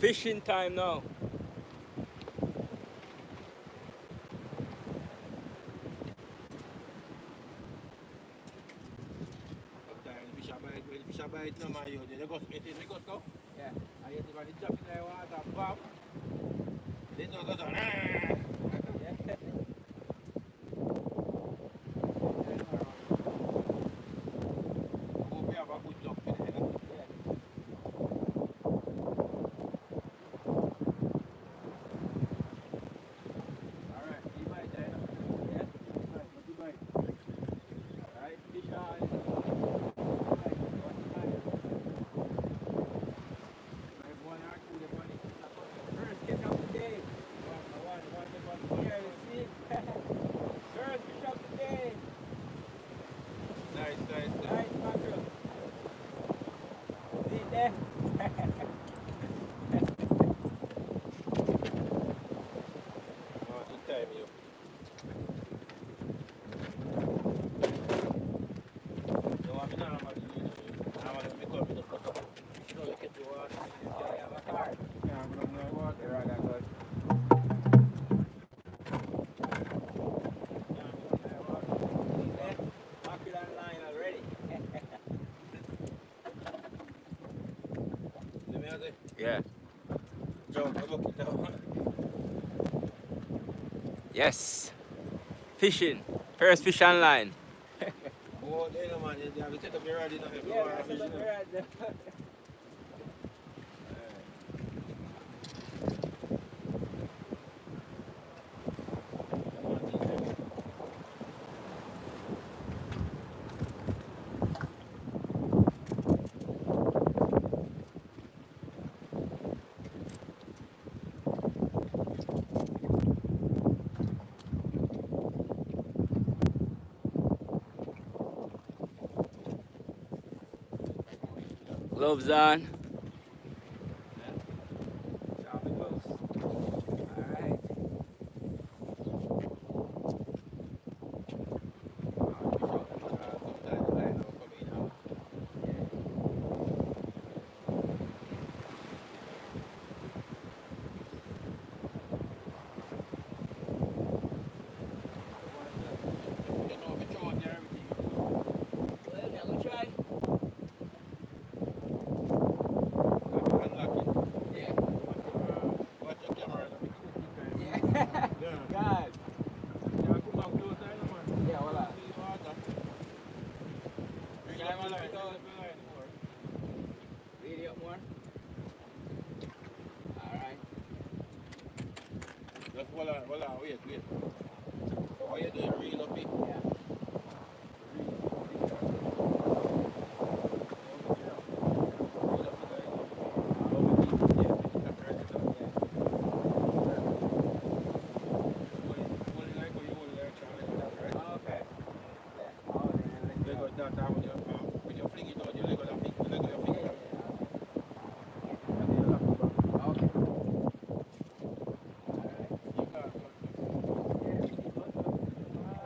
Fishing time now. Sometimes the fish are bite, when the fish are bite, no man, you they go spit in, they go go. Yeah. And you see when they drop in the water, bam, they don't go so, ah. Hope you have a good luck today, you know. Alright, you bite there, you know. Yeah. You bite. Alright, fish on. One or two, the money. First catch of the day. One, Here, you see? First fish of the day. nice, nice, nice. Nice mackerel. See it there? Oh, good time, you. So what I normally do, normally when I come, I just put up, you know, you get the water, you have a car. Yeah, I'm going to water rather good. Yeah, I'm going to water. See it there? Mackerel on line already. Let me have it. Yeah. Jump, I look it down. Yes. Fishing. First fish on line. Oh, there you man, you have to set up your rod, you know, if you Yeah, want to fish, you know. right. Gloves on. Sharp it goes. Alright. Sometimes the line will come in out. You know, if you throw out there, everything will go. Well, I'm gonna try. Unlock it. Yeah. Watch your camera, let me keep it. Yeah. Yeah. God. You have to come up closer, you know, man. Yeah, voila. See the water. Bring Time up the on line, it bring out. up the line more. Read it up more. Alright. Just hold on, wait, wait. What you doing? Reel up it. Yeah. Okay. Yeah. Oh, then let Let go. go of that time when you fling it out, you let go of that finger, let go of your Yeah, finger. yeah. And then you lock it back. Okay. Alright. You can't touch it. Yeah.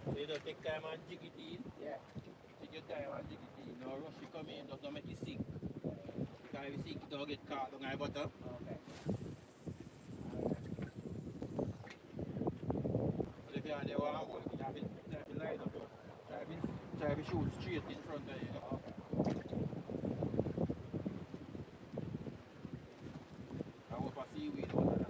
So you just take time and jig it in. Yeah. Take your time and jig it in. No rush it come in, just don't make it sink. Because if it sink, it don't get caught on the bottom. Okay. But if you're on the warm one, you have to line up. Try to shoot straight in front of you. You know. I hope I see weed under that.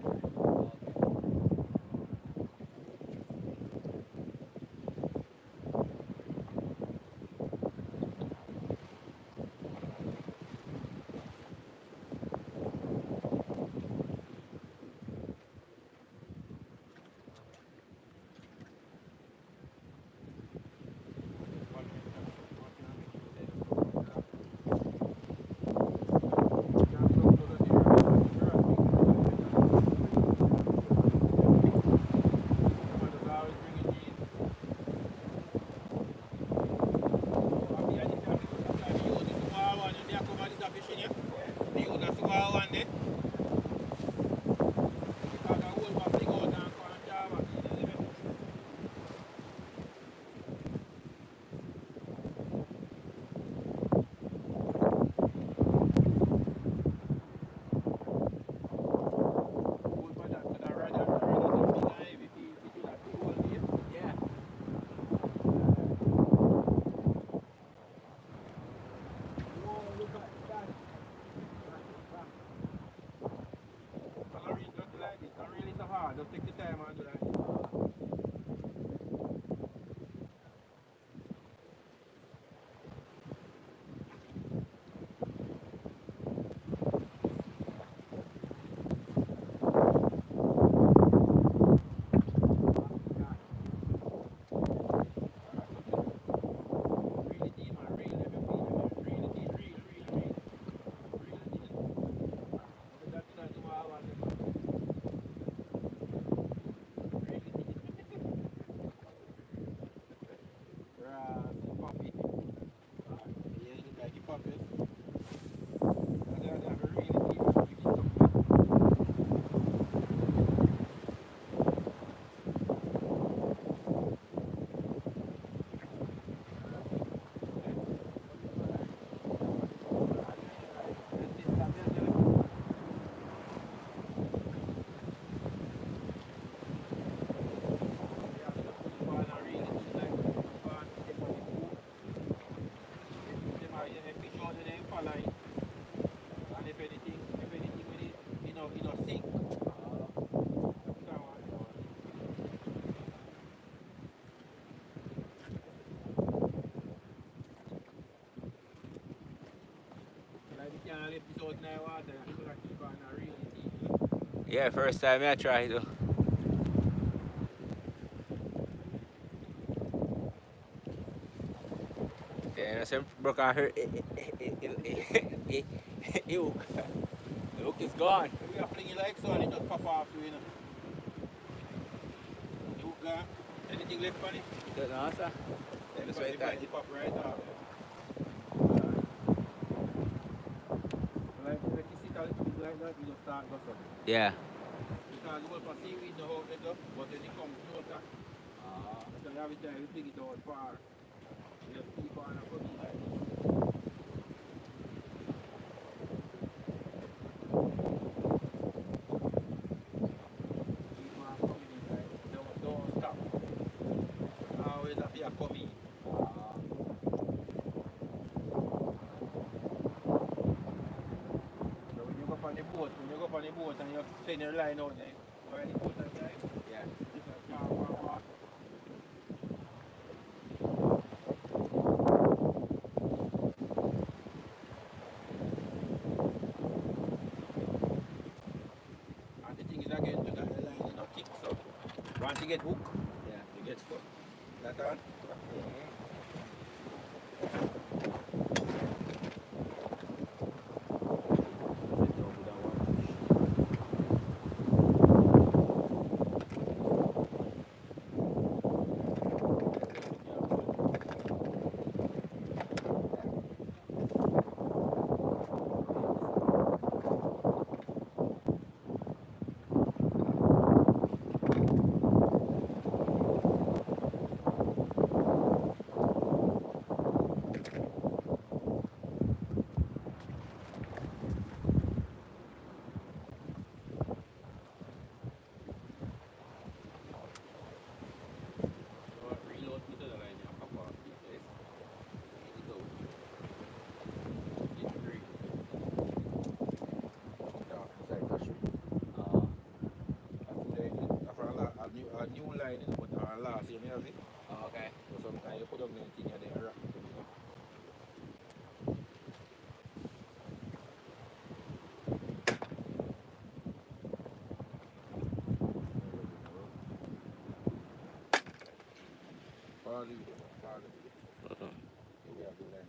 in the water, and people are keep on a really deep. Yeah, first time I try it. Yeah, I said broke out her. Ew. The hook is gone. We are flinging like so and it just pop off you know. The hook gone. Anything left on it? Don't know, sir. Yeah, just right there. It pop right off. Like you sit a little bit like that, you just start go something. Yeah. Because the whole seaweed no how they go, but when it comes closer, so every time you dig it out far, you just keep on and put it like this. Keep on coming in like don't stop. Always have to come in. So when you go up on the boat and you send your line out there, where the boat is like, Yeah. you just walk. And the thing is again, you got the line in a kick, so once you get hooked, Yeah. you get stuck. That on? Reload to the line and pop off. Yes. Here you go. Get free. A new line is but last year, you have it. Oh, okay. So sometimes you put up anything and then wrap it. Pause it. Pause it. Here we have the line.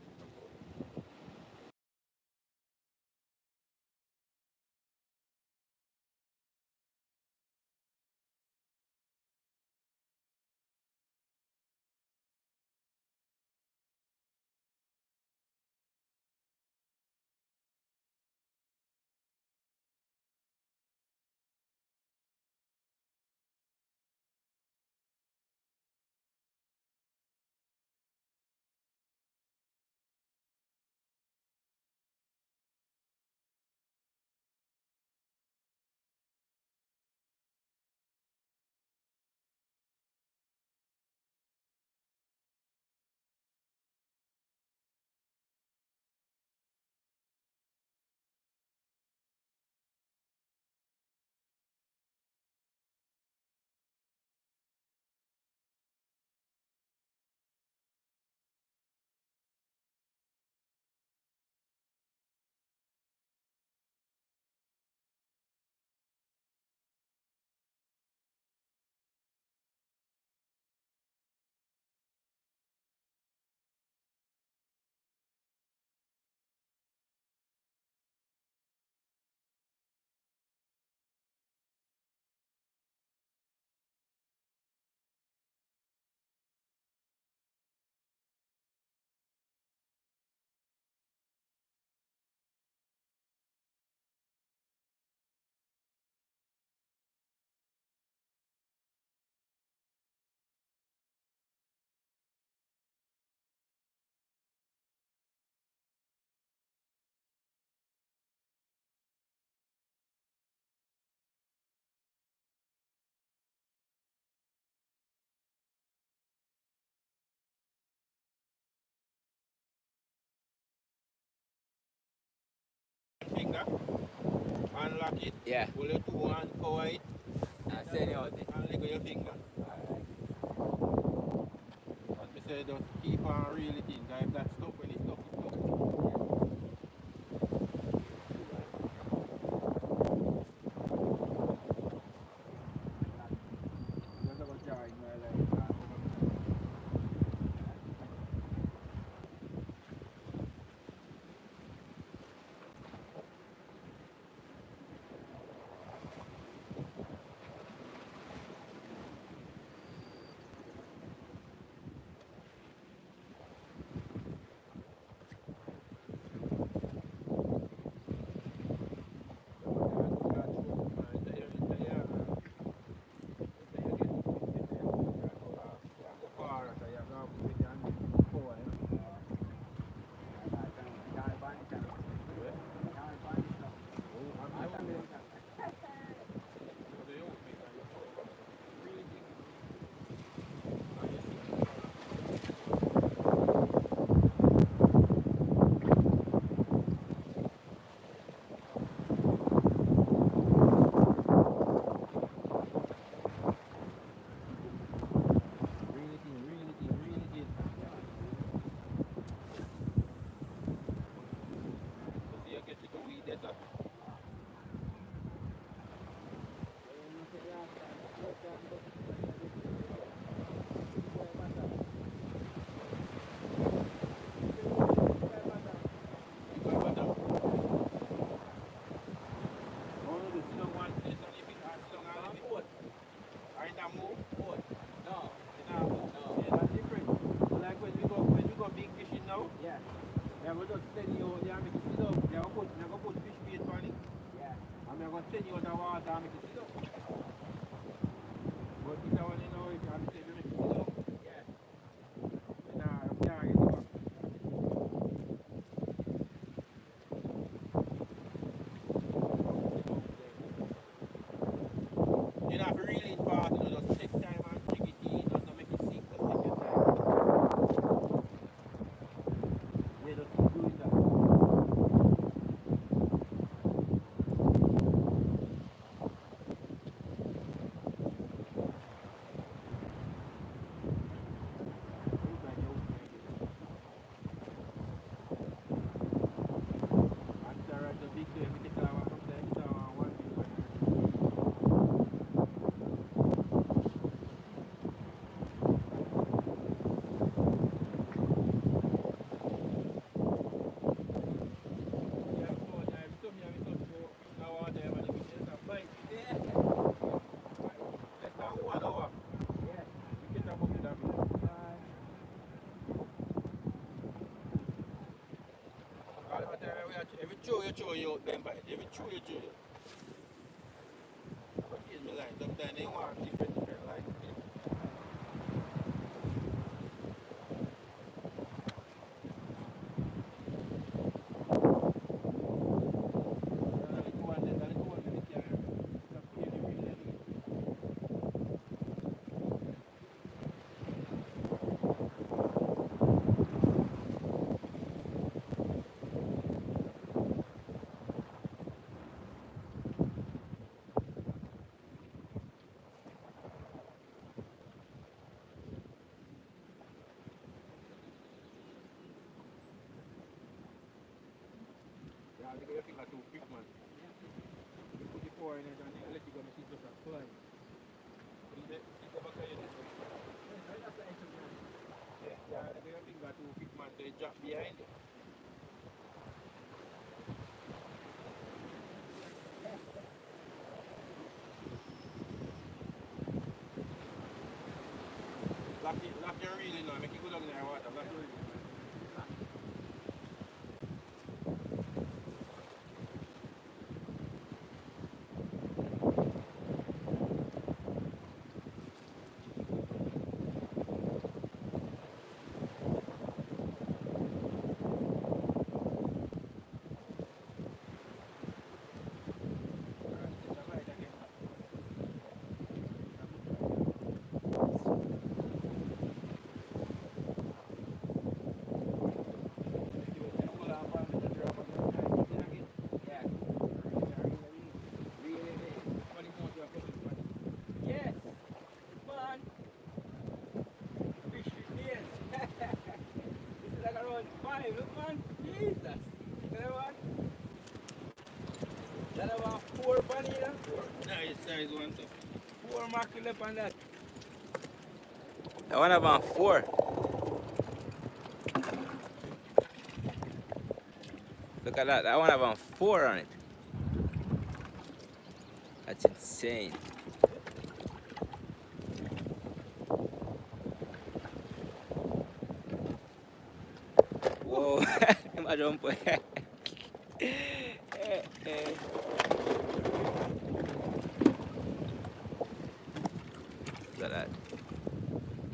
Finger, unlock it, Yeah. pull it to one, power it, I send you out there. and let go your finger. As me say, just keep on reel it in. If that's stuck, when it's stuck, it's stuck. send you out there and make you sit up. You're gonna put fish bait on it. Yeah. And I'm gonna send you out the water and make you sit up. But this one, you know, if you have to make you sit up. Yeah. Nah, you can't get it back. You know, if you reel it fast, you know, just take time and jig it in, just don't make it sink, just take your time. Yeah, just keep doing that. Look like you're opening it. And Sarah, the big day, we take our sometimes it's our 1 week, 1 year. Yeah, so now every time you have some go now or there, man, you get a bite. Yeah. Let's start 1 hour. Yeah. You get a bucket of it. All the time we are every chew you out them bite. Every chew you. But here's my line. Sometimes they want different line. Yeah, I think your finger too quick, man. You put the four in it and you let it go, make it just a slide. Put it the back of your neck. Yeah, I think your finger too quick, man, so it drop behind it. Lock your reel in now, make it go down in the water. Lock your reel. Yes. Man. Fish with nails. This is like around 5. Look, man. Jesus. Look at that one. That one 4 vanilla. Nice size one too. 4 mackerel up on that. That one about 4. Look at that. That one about 4 on it. That's insane. Whoa. I jump. Look at that.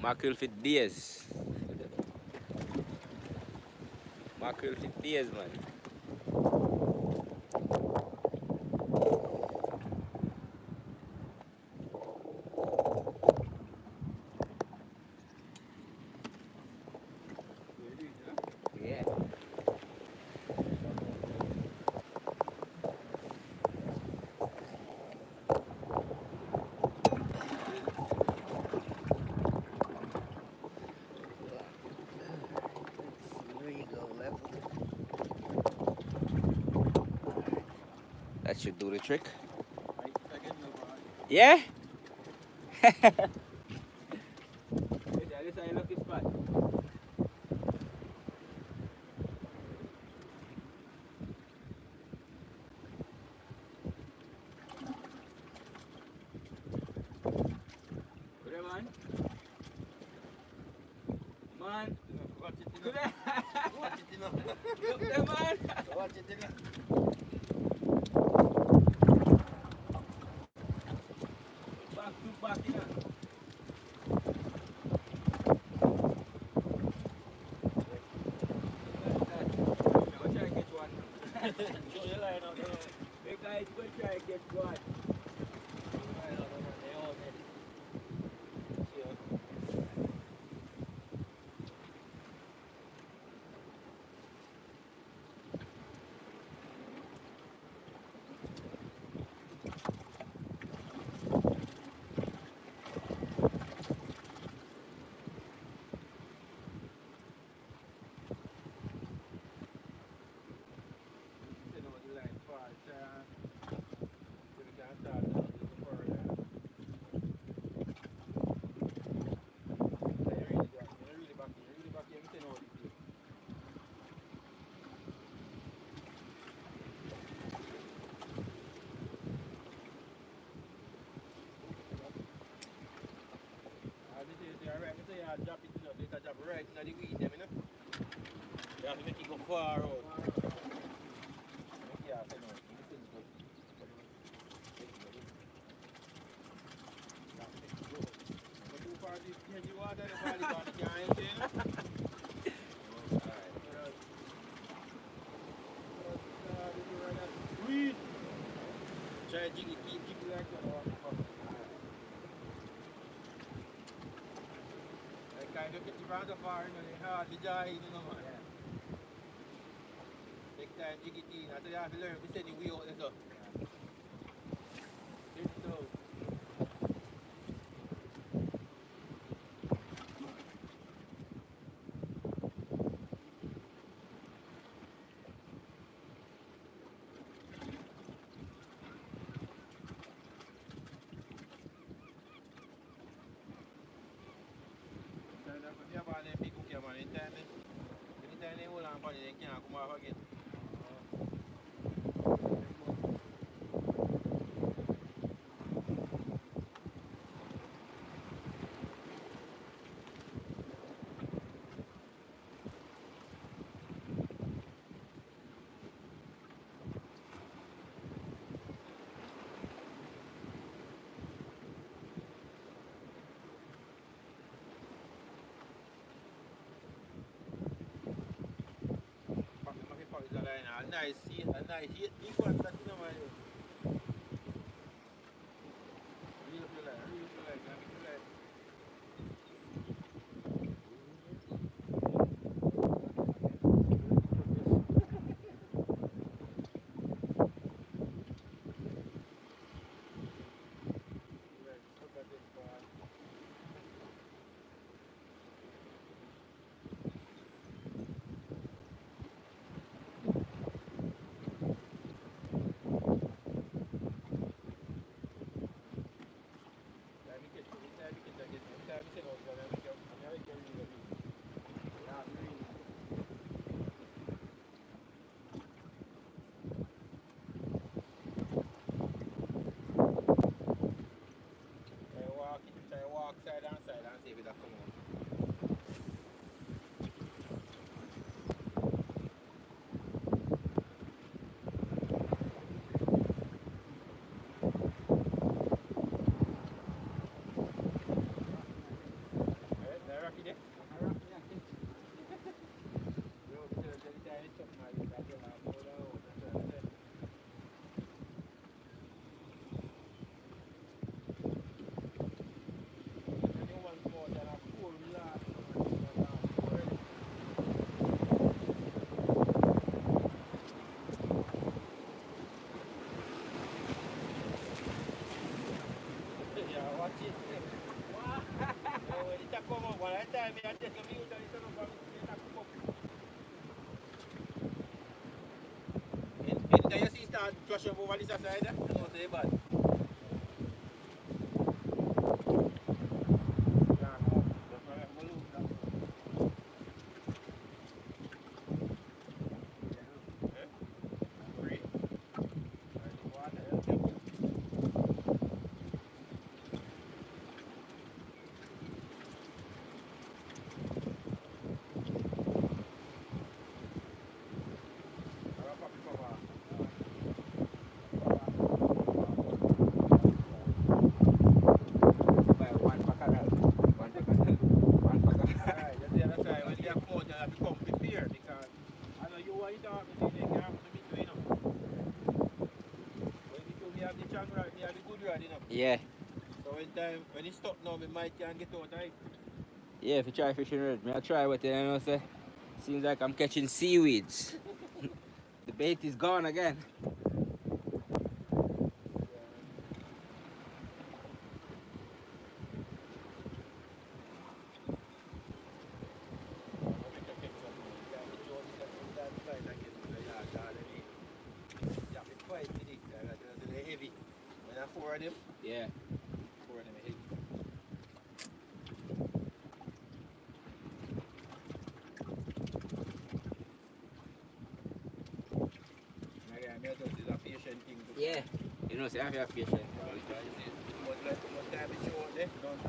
Mackerel for days. Mackerel for days, man. Yeah. There you go, level. That should do the trick. Yeah? This is a lucky spot. Good day, man. Man. Watch it, Good day. watch it you know. Look there, man. Watch it, you know. Back to back, you know. I'll try to get one. Show your line out there. Hey guys, go try to get one. Line out there, they all ready. Sure. You know the line part, so we can start a little further. You're really back here, you know what it is. As it is, you're right, so you drop it, you know, so you drop right into the weed, them, you know. You have to make it go far out. Yeah, I know. This is good. But too far this change the water, the body gone, you can't enter, you know. Alright. Weed. Try to jiggy, keep it like that. Like kind of get you from the far, you know, they hard to jive, you know, man. Take time, jiggy tea. That's what you have to learn. We send the way out there, so. Get it out. Yeah, man, they pick up your man. Anytime they hold on, they can't come off again. A nice seat, a nice heat, big one, that you know, man. Real feel like, I feel like. Look at this part. Try walk side and side and see if it come out. Alright, there rocky there. Watch it. So when it come up one time, I just a mute and it come up and anytime you see start crush up over this side, you know say bad. Yeah. So when it's stop now, we might can get out of it. Yeah, if you try fishing rod, me I try what you know say. Seems like I'm catching seaweeds. The bait is gone again. Four of them. Yeah. Four of them heavy. Again, me just is a patient thing to Yeah. You know, say I have patience.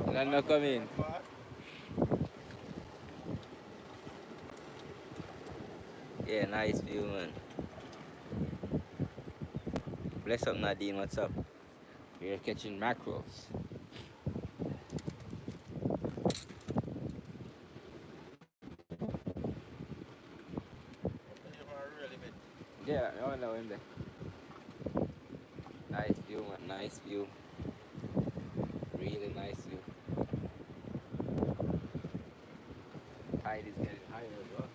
Don't And not come in. Yeah, nice view, man. Bless up, Nadine. What's up? We're catching mackerels. Yeah, I know him there. Nice view, man. Nice view. Really nice view. Tide is getting higher as well.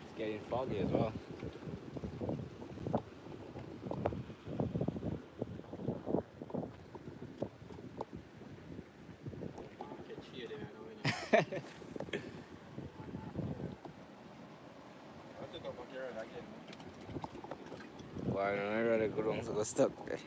It's getting foggy as well. Why don't I rather go down to go stuck there?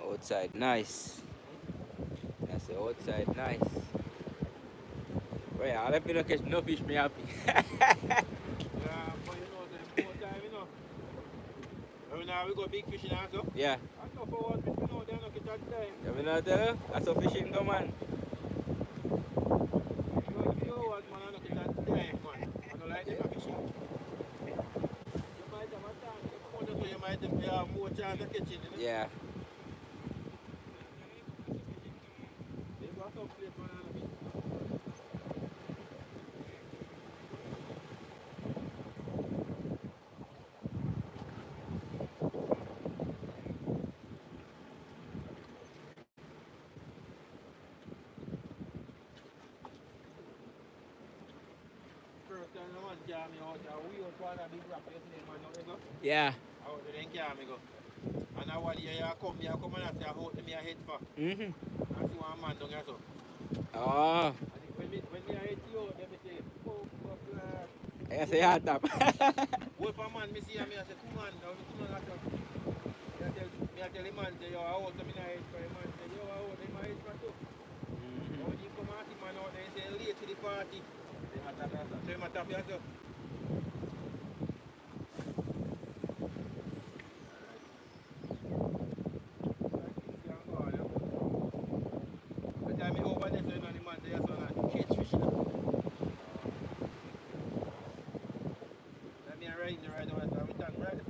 Outside nice. I say outside nice. Well, yeah, let me not catch no fish, me happy. Yeah, but you know, the more time, you know. Every now we go big fishing also. Yeah. I know for one fish, you know, they're not get that time. You mean not tell you? I saw fishing go, man. You know what, man, I don't get that time, man. I don't like them fishing. You might have a time, you might have more chance of catching, you know. Yeah. They got some place, man, I don't me out there. We out one of the big rock yesterday, man. Now you go. Yeah. Out there, then carry me go. And I want you come here, come and I say, how me a head for. Mm-hmm. I see one man down here, so. Oh. And when me a head you, then me say, oh, fuck, I say hard top. Wolf a man, me see him, I say, come on, now, come on, I tell the man, say, yo, I out, me a head for the man, say, yo, I out, him a head for too. Now, when you come and see man out there, say, late to the party. So, him a tap you, so. Me over there, so you know the man there, so like catch fish. Let me ride the ride over, so we can ride the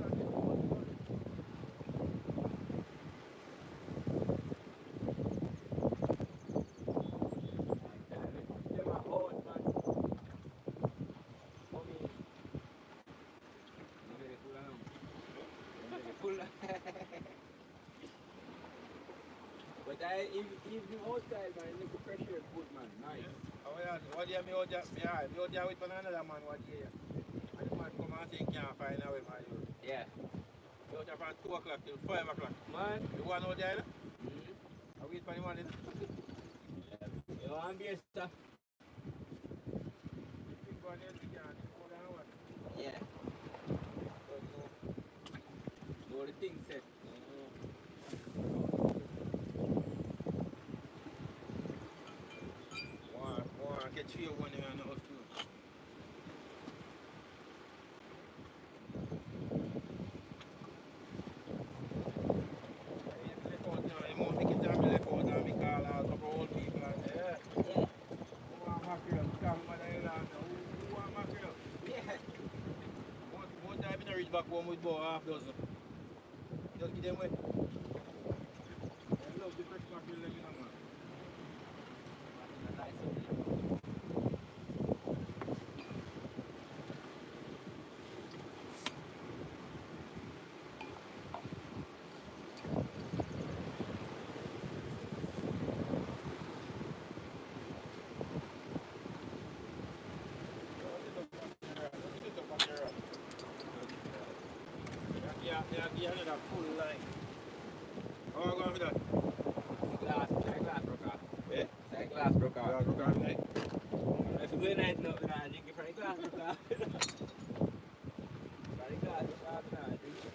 But even outside, man, look the pressure good, man. Nice. Oh, yeah. What do you mean? Me out there with another man, what do you? And the man come and say he can't find a way, man. Yeah. You out there from 2 o'clock till 5 o'clock. Man. You go out there, you know? Mm-hmm. I wait for the man, you know? You want to stuff? You go out there, you can't go down one. Yeah. No, the thing set. More get 3 one in the house too. Back home with about half dozen. Just give them away. I love the fresh mackerel, you know, man. Yeah, another full line. How are you going with that? Glass broke off. Eh? Say glass broke off. Yeah, look at me. If you go in night, no, I drink it from the glass broke off. From the glass broke off, no, I drink it.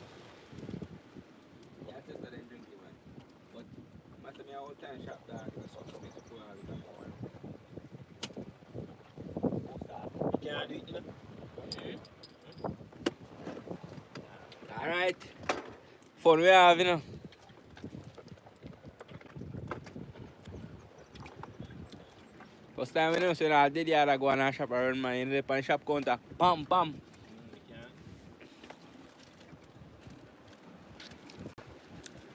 Yeah, just I didn't drink it, man. But, matter me all time shop dog, it's something to make it full all the time. You can't do it, you know? Alright. Fun we have, you know. First time we know, so I did the other go and shop around, man. You know, on shop counter. Pam, pam. You can't.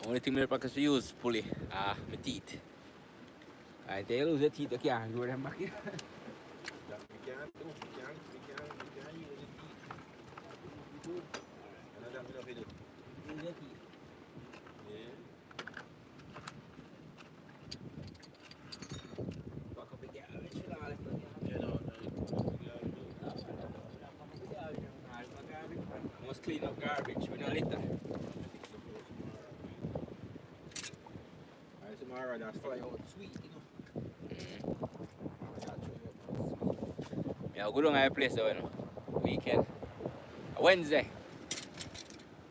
Only thing I practice to use pulley. My teeth. I tell you, lose your teeth, you can't grow them back here. That we can't do. We can't use the teeth. And that's what we do. Use your teeth. Yeah. Back up again. Chill out, let's go. Yeah, no. Must clean up garbage. We don't litter. Alright, tomorrow that's fly out sweet, you know. Yeah, go down to a place though, you know. Weekend. Wednesday.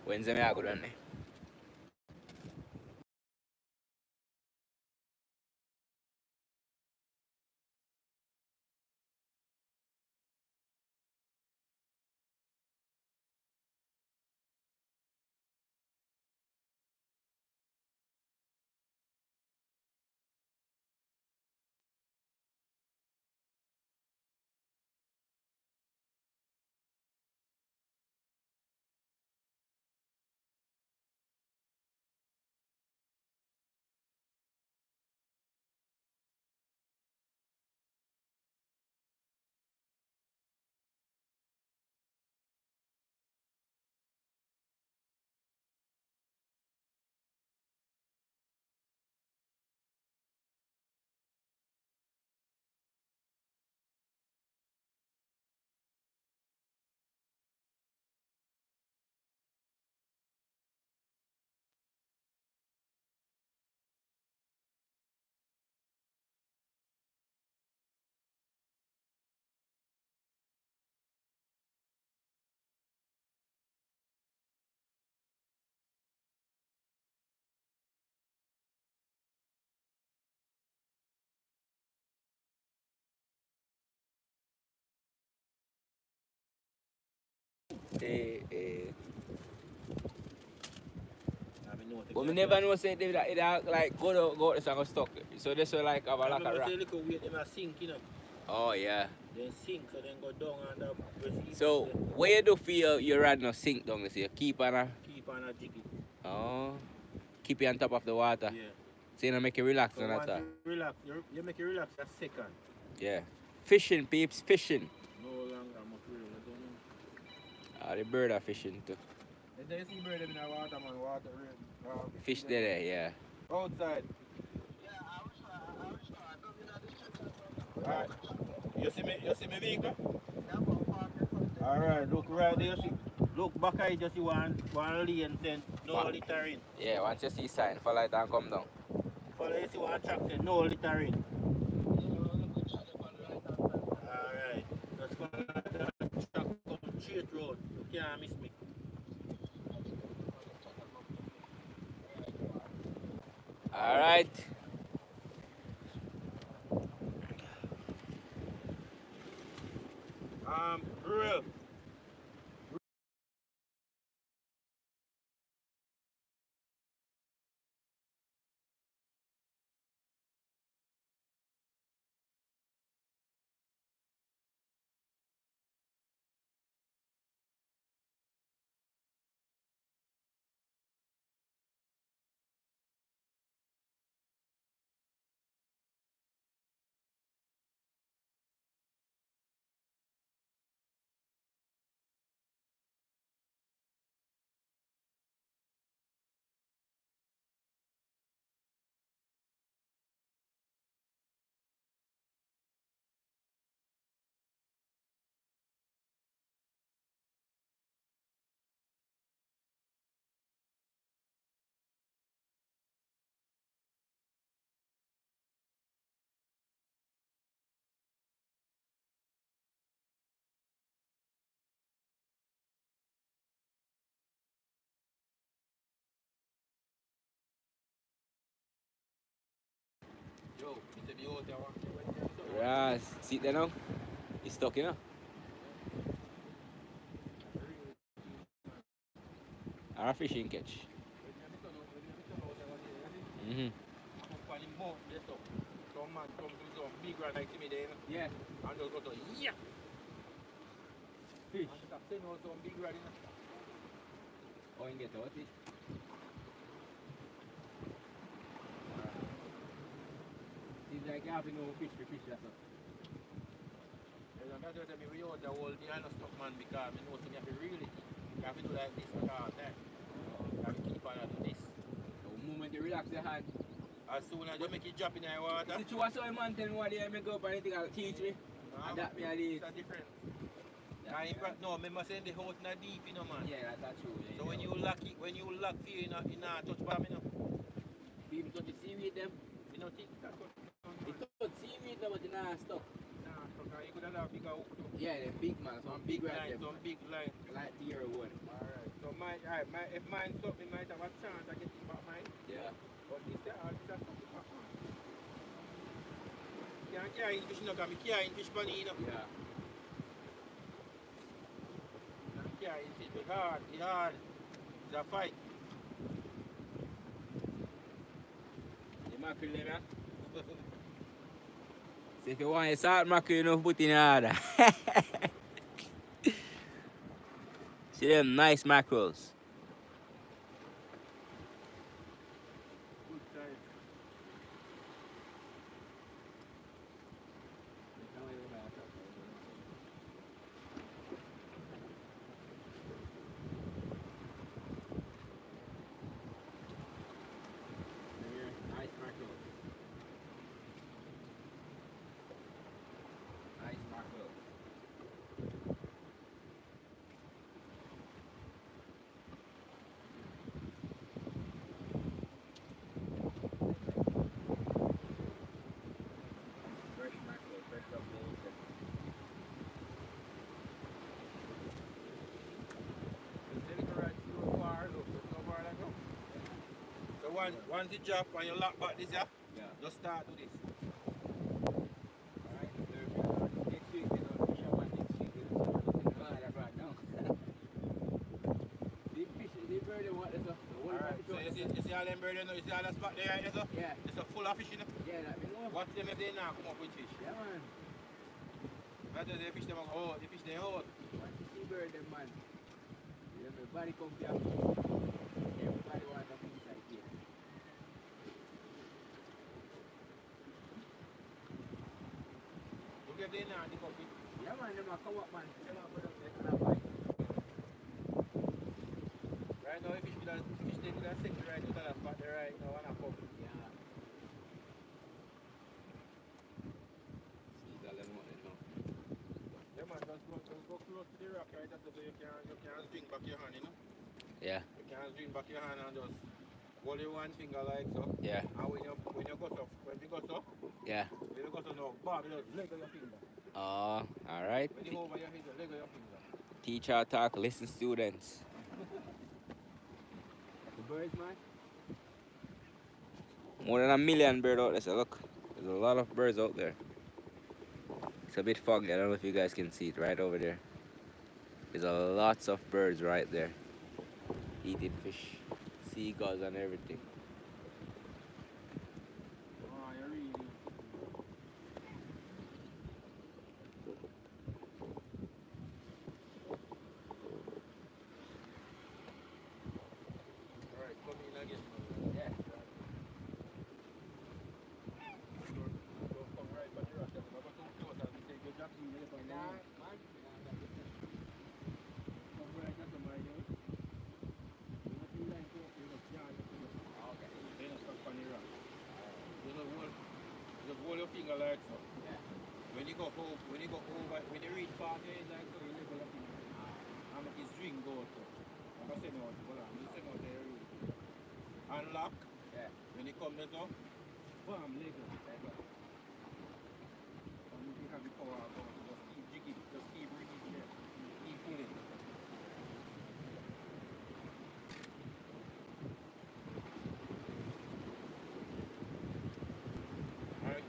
Wednesday, I go down there. But me never know say it like go out this and go stuck. So this will like have a lot of rock. Say little weight them a sink, you know. Oh yeah. Then sink, so then go down and the receiver. So what you do for your rod no sink down? You keep on a jig it. oh keep it on top of the water. Yeah. So you know make you relax So and once that. you relax, you make you relax a second. Yeah. Fishing peeps, fishing. No longer much really, I don't know. The bird are fishing too. Then you see bird in the water, man, water rain. Fish there, yeah. Outside. Alright. You see me vehicle? Alright, look right there, you see. Look back I just see one lane saying no littering. Yeah, once you see sign, follow it and come down. Follow you see one track saying no littering. Alright. Just follow that track come straight road. You can't miss me. Alright. Real. Yo, you said the old one. Yeah, see there now? It's stuck, you know? Or a fishing catch. Mm-hmm. Some man come to some big one like me there, Yeah. and just go to yeah. Fish. And just send out some big rod, Oh, you get out it? Seems like you have no fish for fish, that's all. And that's just me out the whole day and stuff, man, because I know you have to reel it. You have to do like this all time. You have to keep on do this. The moment you relax your hand. As soon as you make it drop in the water. Is it true I saw a man tell me one day I make up and anything I'll teach me? And that me a lead. It's different. No, remember saying the house not deep, you know, man. Yeah, that's true. Yeah, So when you lock it, when you lock fear, you know, touch palm, you know. People touch the seaweed them. You know, think that's what. It touch seaweed them, but you know stuff. Nah, so you could have bigger hook too. Yeah, they're big man, some big right line, there. some big line. Like the year one. Alright. So if mine stop, we might have a chance of getting back mine. Yeah. But this is a stop it back, man. Can't carry fish, you know, because I carry fish for you know. Yeah. Yeah, it's hard, it's a fight. The mackerel there, man. So if you want a salt mackerel, you know, put in order. See them nice mackerels. Good size. Nice mackerel. Nice mackerel. Fresh mackerel, fresh up the ocean. So once you drop and you lock back this, yeah, just start with this. Alright, next week, you know, fish one next week, you know, so I'm looking hard right now. You see all them birds, you know, you see all the spot there right there, so? Yeah. It's a full of fish, you know. Yeah, that me know. Watch them if they now come up with fish. Yeah, man. That's just the fish them out, the fish they out. Want to see bird them, man. Everybody come here. Everybody want to be inside here. Look if they now, they come with. Yeah, man, them a come up, man. Them a put up there and a fight. Right now, the fish they could have set right to the spot there right now, and a come. Yeah. See that them one now. Yeah, man, just go close to the rock right there so you can swing back your hand, you know. Yeah. You can swing back your hand and just hold your one finger like so. Yeah. And when you go so, Yeah. when you go so now, bob, you just leg of your finger. Oh, alright. When you over your head, just leg of your finger. Teacher talk, listen students. The birds, man. More than 1 million birds out there, so look. There's a lot of birds out there. It's a bit foggy, I don't know if you guys can see it right over there. There's a lots of birds right there. Eating fish, seagulls and everything. Oh, you really. Alright, come in again. Yeah. Don't come right back here. Don't go too close and say you just in there. Come right back to my house. Nothing like that. You just jar your finger. Okay. Then you stop on the rock. You just hold your finger like so. Yeah. When you go over, when you reach part of it like so, you level your finger. And make the string go so. Like I said now, hold on. You say now there you unlock. Yeah. When you come there so, bam, leg up. And you have the power of God. Just keep jigging, just keep bringing it there. Keep pulling.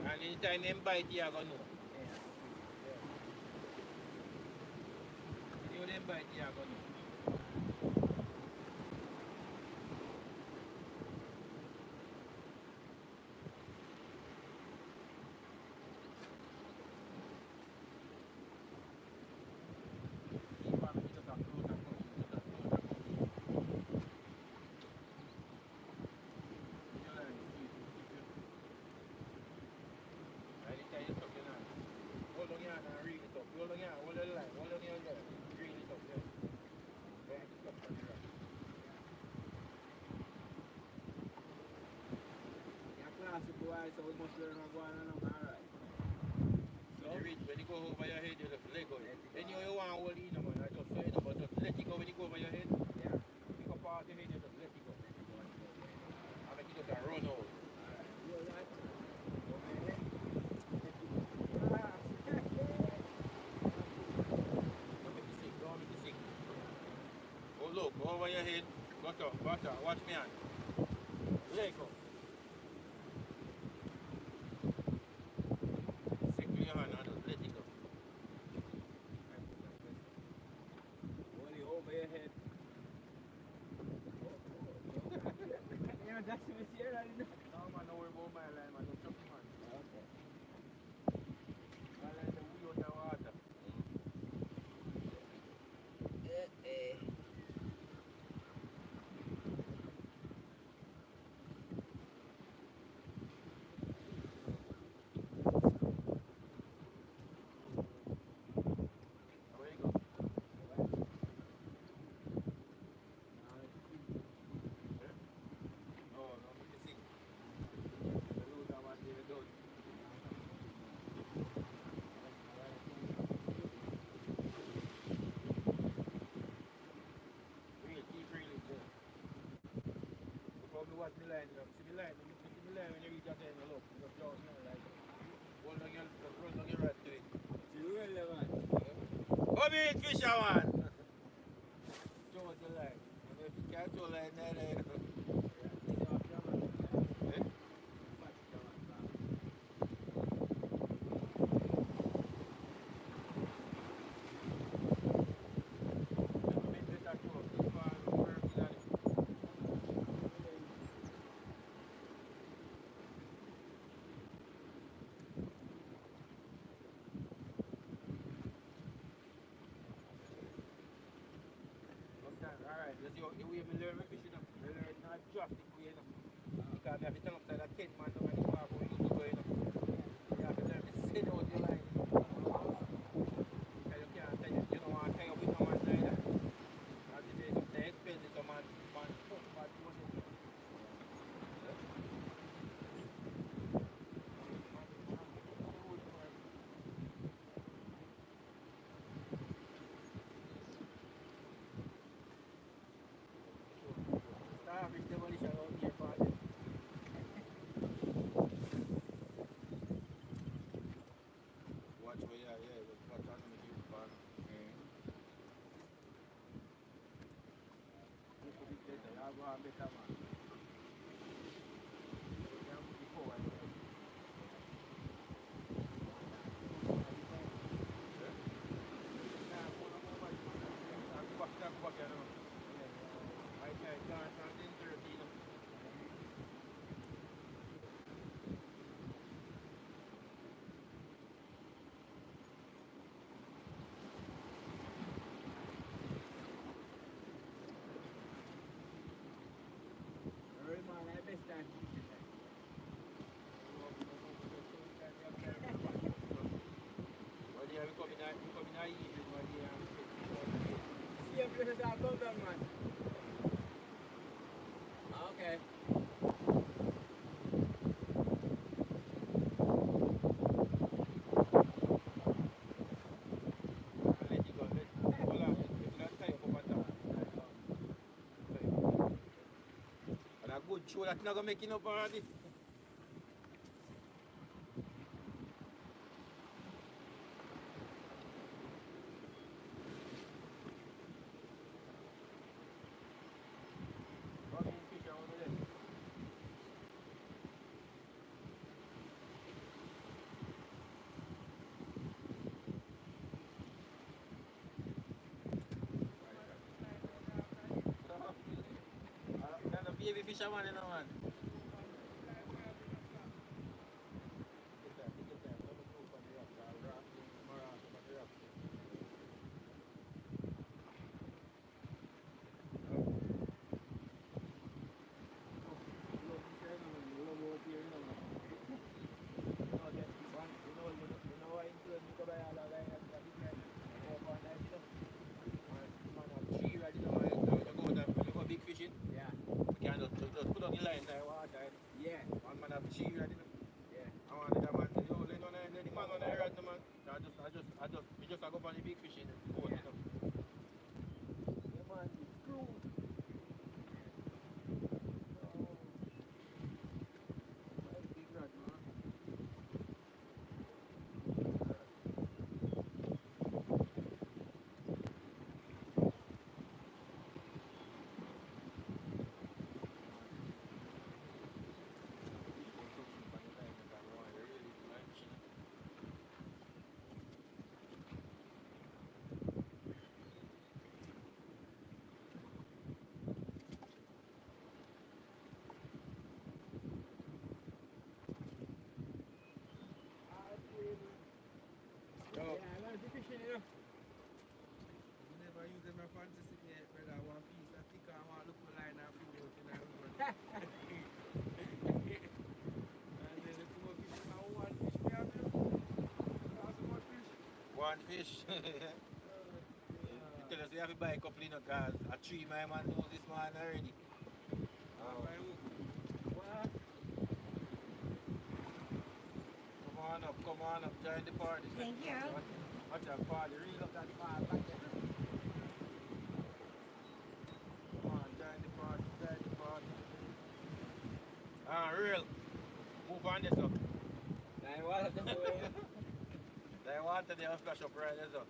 And anytime them bite you, are gonna know. You know them bite you, are gonna know. Keep on, you just have to close and push. You just have to close and push. You learn it, keep it. Anytime you stop your hand, hold on your hand and reel it up. Hold on your hand, hold on the line, hold on your hand, reel it up, yeah. Don't stop on the rock. Your class with the so we must learn what's going on, alright. When you go over your head, you just let go. Then you want to hold it in, man. I just say it, but just let it go when you go over your head. Yeah. Pick up part of your head, you just let it go. And make it just a run out. You alright? Don't make it sick, don't make it sick. Oh look, go over your head. Watch out, watch me hand. Let go. Secure your hand and just let it go. Only over your head. You know, that's what you right now. No man, don't worry about my line, man. Don't chuck it, man. Okay. My line, the wheel on the water. Where you go? No, no, make it sing. The road I want to do done. Reel, keep reeling, yeah. Look how me watch me line, you know. See me line, when you reach that end, you look. You just draw it now, like. Hold on just run on your rod to it. See you well, man. Come in, fisher man! Show us the line. And if you can't show line there, then... Eh? Never been to that shore. This far, we're in it. way I learn my fishing. I learn not drastic way. Because I have to turn upside a 10 man down and the park where you need to go. You have to learn to set out your line. And you can't tell you don't want to tie up with no man neither. As you say, something expensive, so man put man doing it. Starfish demolition out here, partner. Watch where you are, yeah, watch out with you, partner. You could be better, you have one better man. You have to be forward. Same place as I come down, man. Okay. And a good show that's not gonna make it up already. Baby fisherman, you know, man. Big fishing? Yeah. You can just put on the line there, water. Yeah. One man have cheese ready. Yeah. I want the man to yo, let the man on the rod, man. We just go for the big fishing. Yeah. Yeah, man, screw. Big rod, man. Yo. Yeah, I learned to fishing, you know. I never use my fantasy yet, but I want piece. I think I want to look for line and figure out in the river. And then if you go fishing, I want one fish. Me have to ask about fish. One fish. You tell us you have to buy a couple of cars. A tree, my man knows this man already. Oh. What? Come on up, join the party. Thank you. Watch that party, reel up that far back there. Come on, join the party. Real. Move on this up. They want to do it. They want to do a flash up right there, up.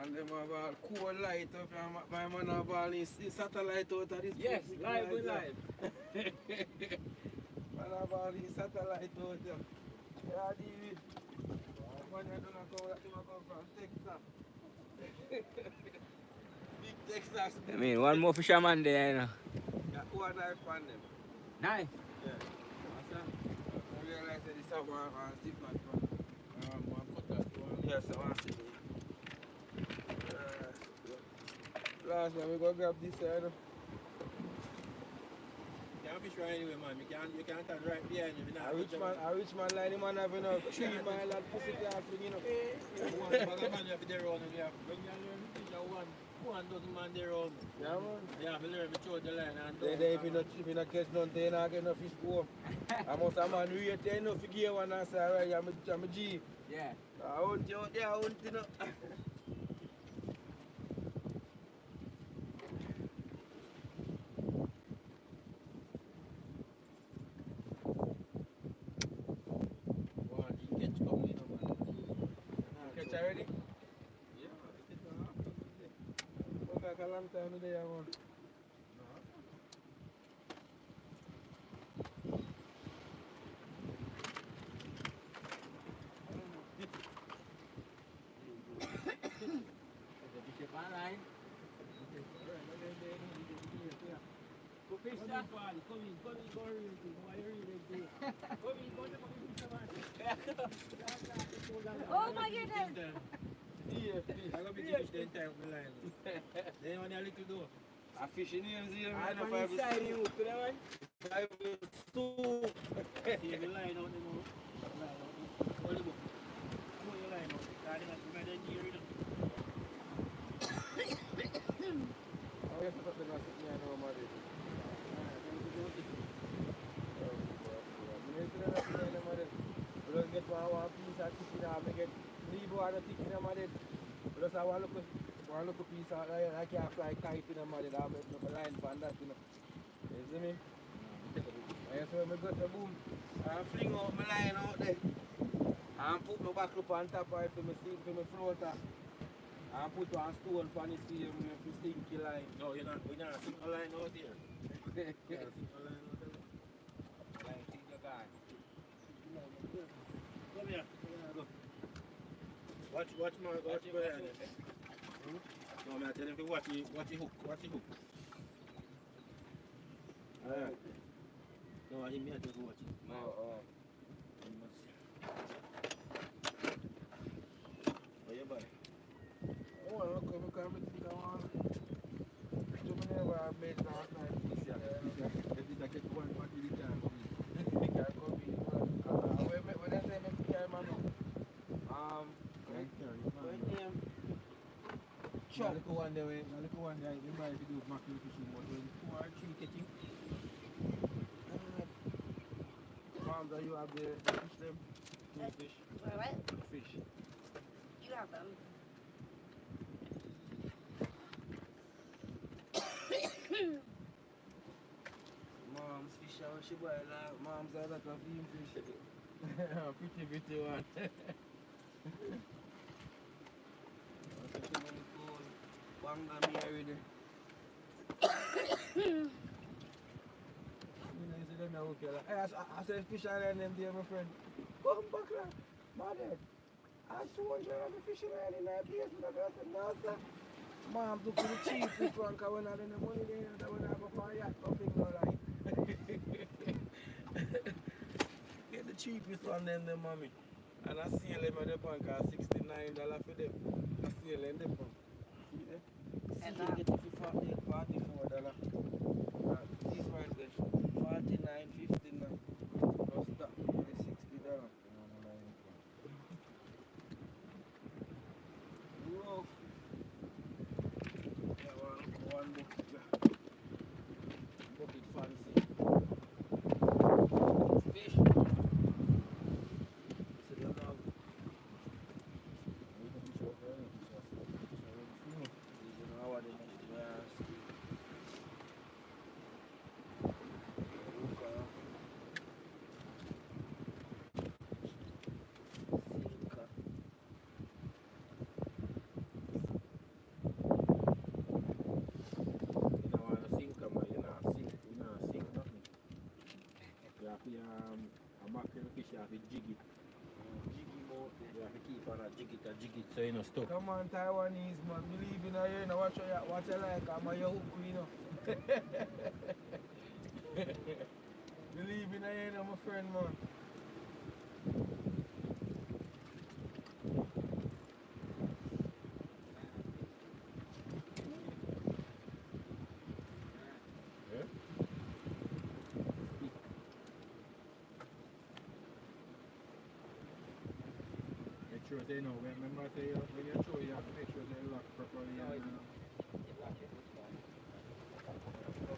And them have a cool light up, and my man have all his satellite out of this. Yes, live with live. Man have all his satellite out there. Yeah, David. Man, you don't know where they come from. Texas. Big Texas. I mean, one more fisherman there, you know. Yeah, one knife on them. Knife? Yeah. I realize that this is one zip man. One cutlass. Yes, I want to see. last night we go grab this side. You can't fish right anyway, man. You can't stand right behind him. A rich man like the man having a 3 mile at pussy class thing, you know. One bag of man you have to there around and you have to learn to fish at one dozen man there around. Yeah, man. You have to learn to throw the line and Then if you not catch nothing, you not get no fish home. I must have man rate you enough to give one and say, alright, I'm a G. Yeah. I want you out there, I want you know. Catch already? Yeah, Look like a long time today, man. Oh my goodness! Yeah, I'm going to be fish 10 times with the line. Then when you're little though. I fish in here, see, I'm man. on the side you hook, you know, man. 5 2. See the line out, you know. Line out. Hold the book. Hold your line out. Starting at the middle gear, you know. Oh, yes, that's the last thing I know, man. We don't get one piece of chicken, I get leave one chicken in my head. But just one look piece of I can't fly kite in my head. I make a line for that, you know. You see me? And so I got the boom. I fling out my line out there. And put my back up on top of it for my floater. And put one stone for the sea and for stinky line. No, we're not seeing a line out here. We're not seeing a line out there. Line single guy. Come here. Go. Watch behind him. No, man, I tell him to watch the hook. Watch the hook. Alright. No, he may have to go watch it. Oh. Where you buddy? Oh, I come because I think I want to never made last night. This year. If I get one party, he can't come in. He can come in. When I say make carry man up, when him chop. Look one there, you might do mackerel fishing, but when 2 or 3 catch you. Mom, do you have the fish them? Uh, Fish. What? Fish. You have them. Mom's fish how she boil like mom's a lot of him fish. Pretty one. Banga me already. You know, you see them now, okay, like, I said fish island them there, my friend. Come back now. Mother, I 200 of the fish island in that place. I said, no, sir. Mom took the cheapest one, because when I didn't have money there, I went out for a yacht, nothing no like. Get the cheapest one then, mommy. And I seal them at the bank at $69 for them. I seal them the bank. See there? And See, get it for $44. This one is $49.59. Plus that, $60. Rough. Yeah, one bucket fancy. Fish. So they love. So you know stuck. Come on, Taiwanese man, believe in her, you know, watch her like, I'm a your hook, you know. Believe in her, you know, my friend, man. sure they know. Remember I say when you throw you have to make sure they lock properly No, and you lock it with that.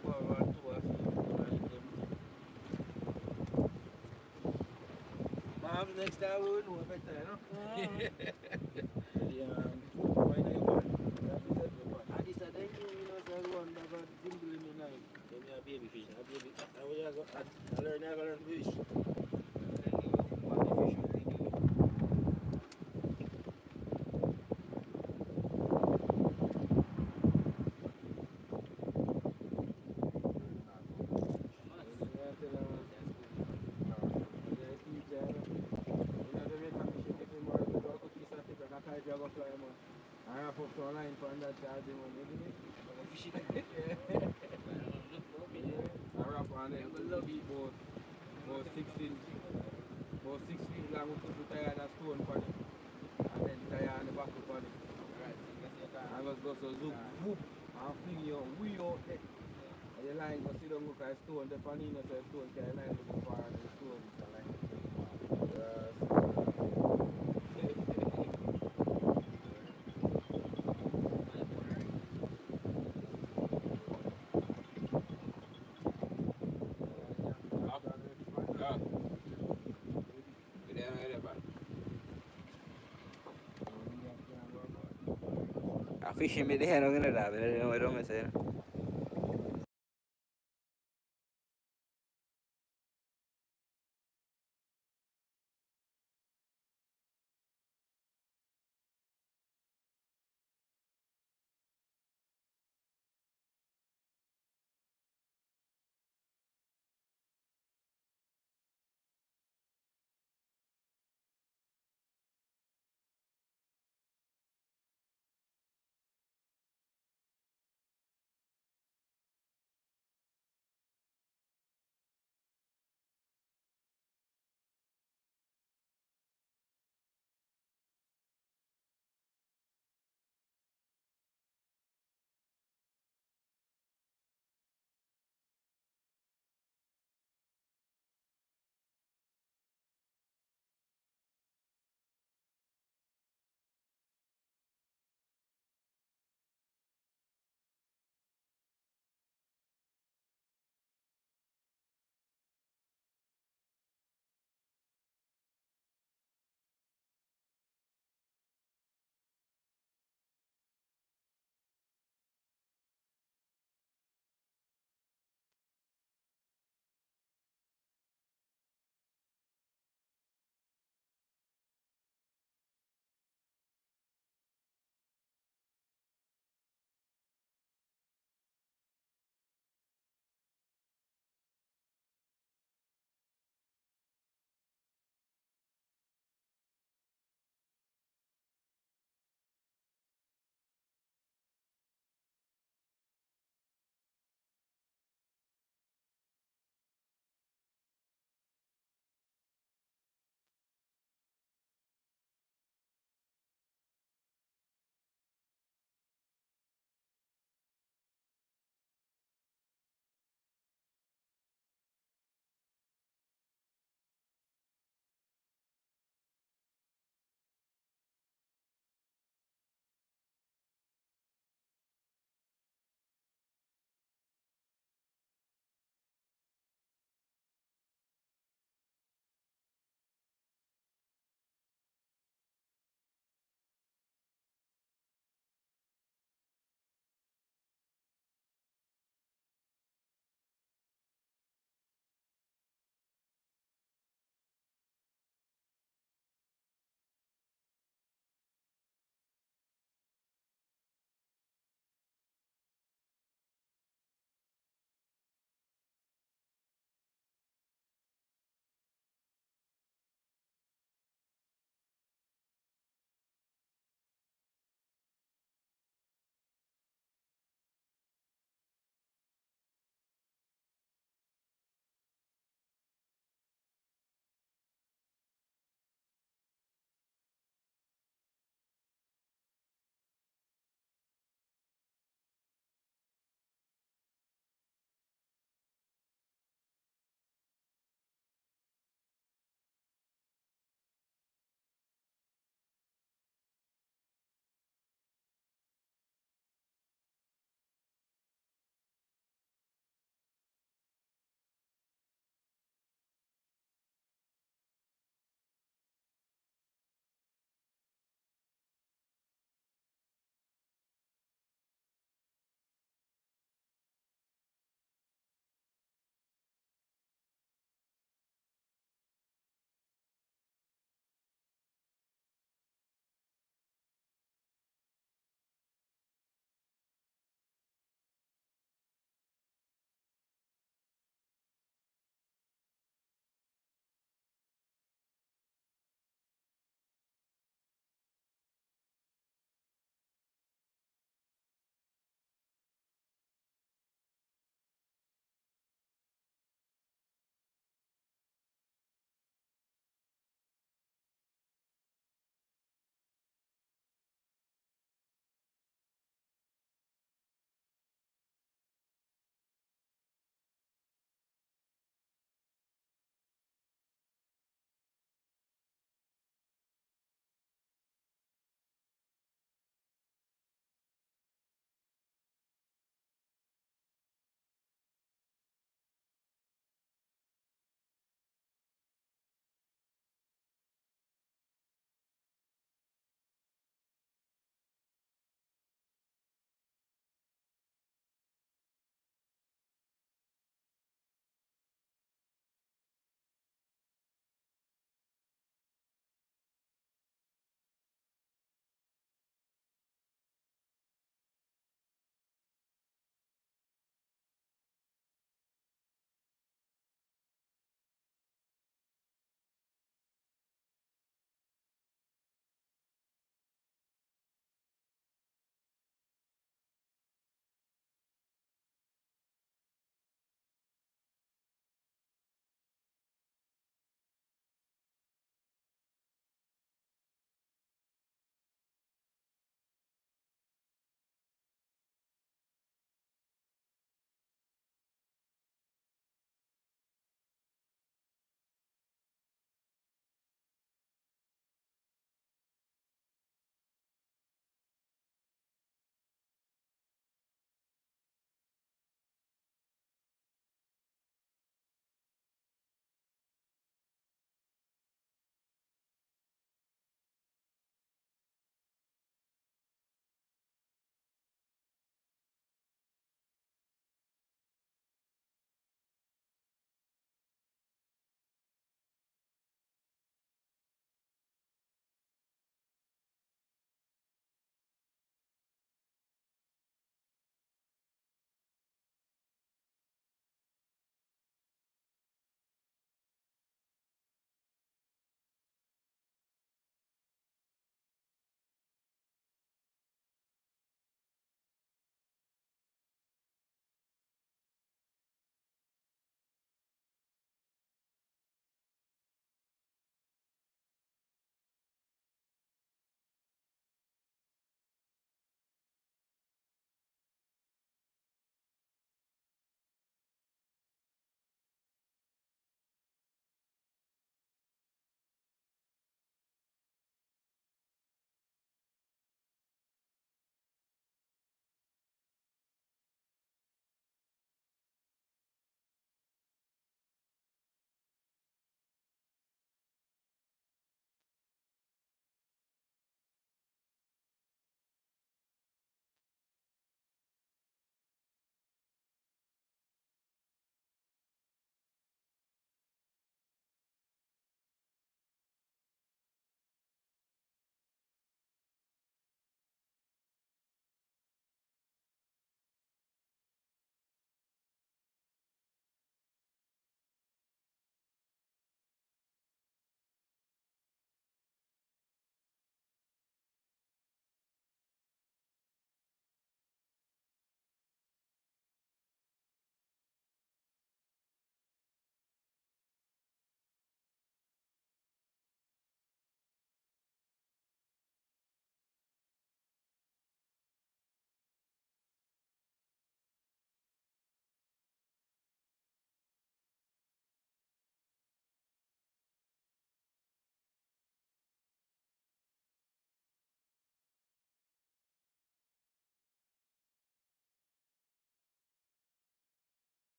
Go around two or three, right, them. Perhaps next time we will know better, you know? Yeah, why not you want? That is it, you want. And this is then you know, say one that got dimple in the night. Then you have baby fish, and baby, and when you go, I learn how to learn to fish. Then you want the fish with the about 6 feet long, we put the tire and a stone for it. And then tire on the back of it. Right, so you can see a tire. And just go so zoom, whoop, and fling you way out there. And the line go sit down, look at a stone, the panina so a stone, can the line look far and the stone is the line. Yeah. Good day, right there, man. I fishing me there, I'm gonna die. I don't know.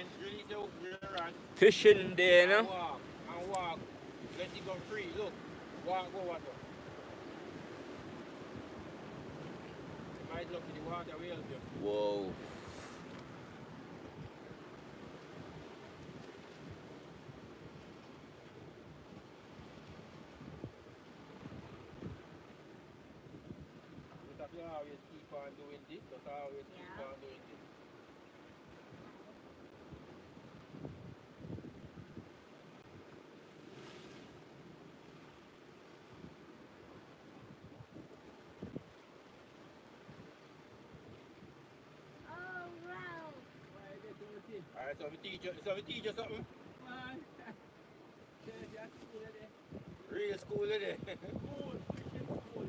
line, release your hand, Fishing day, you and know? walk. Let it go free. Look, walk, go water. You might look in the water, will help you. Whoa. But if you always keep on doing this, just always keep Yeah. on doing this. Oh, wow. Alright, so we teach you something. Man, just school today. Real school today. School, freaking school.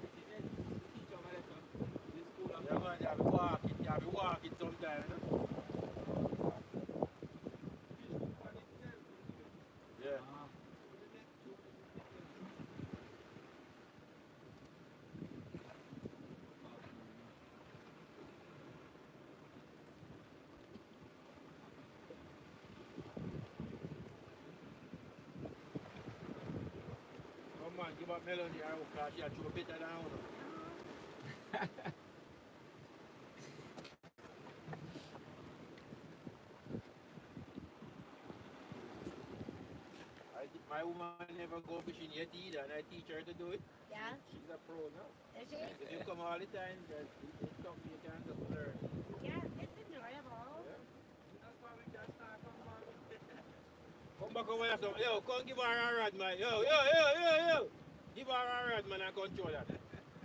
Teach them a lesson. This school of Yeah, man, you have to walk it sometime, you know? Yeah. Come on, give up Melanie her own class, she a throw better than her. My woman never go fishing yet either, and I teach her to do it. Yeah. She's a pro now. Is she? If you come all the time, it's something you can just learn. Yeah, it's enjoyable. That's why we just start from one. Come back over here, so, yo, come give her a rod, man. Yo. Give her a rod, man, and control that.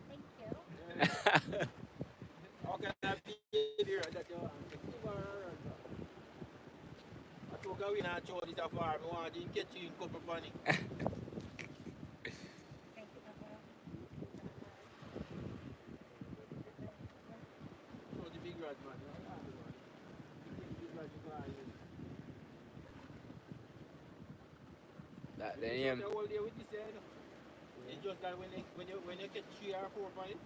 Thank you. How can I be here that you want? Give her a rod, man. I took a win and show this afar. I want to catch you in couple money. Thank you, Papa. Show the big rod, man. The big rod you can use. That You then shut him. the whole day with this head. It's just that when you get 3 or 4 on it,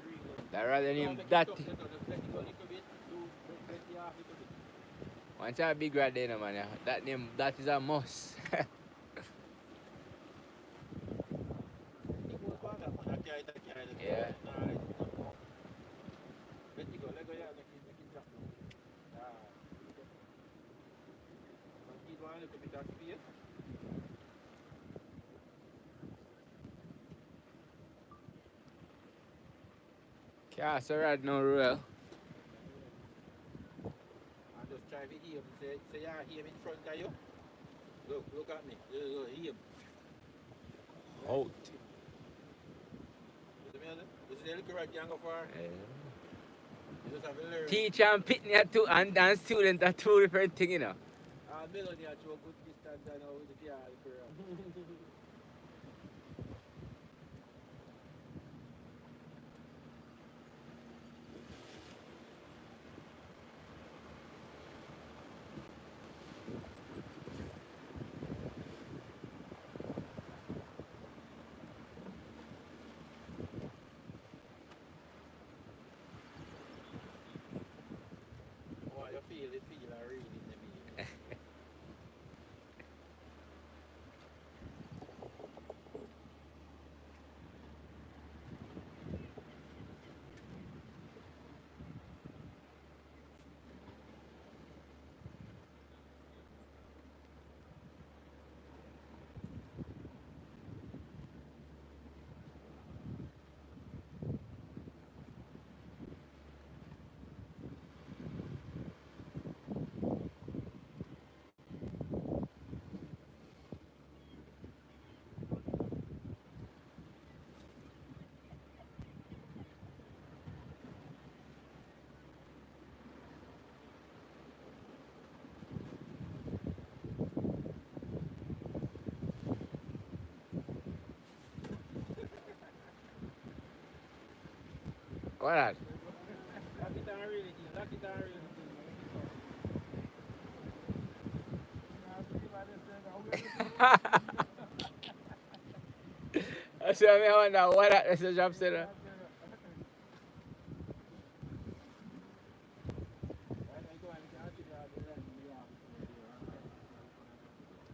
really good. That rather than Don't him make it that. tough, just let it go a little bit, let it off a little bit. Once I big right there, man. Yeah. That name, that is a must. It goes back up, man. I carry it. Yeah. Nah, let it go, yeah, make it drop down. But give one a little bit of space. Cast a rod no real. And just try to aim. Say you aim in front of you. Look at me. Look, aim. Out. You see me? You see the little rod you can go for? You just have to learn. Teacher and pitney are two and student are two different things, you know. Melody had to a good distance and now with the car. Oh, you feel I really in the meaning. What that? Lock it down really deep. Lock it down really I see me wonder what that is a job center. deep.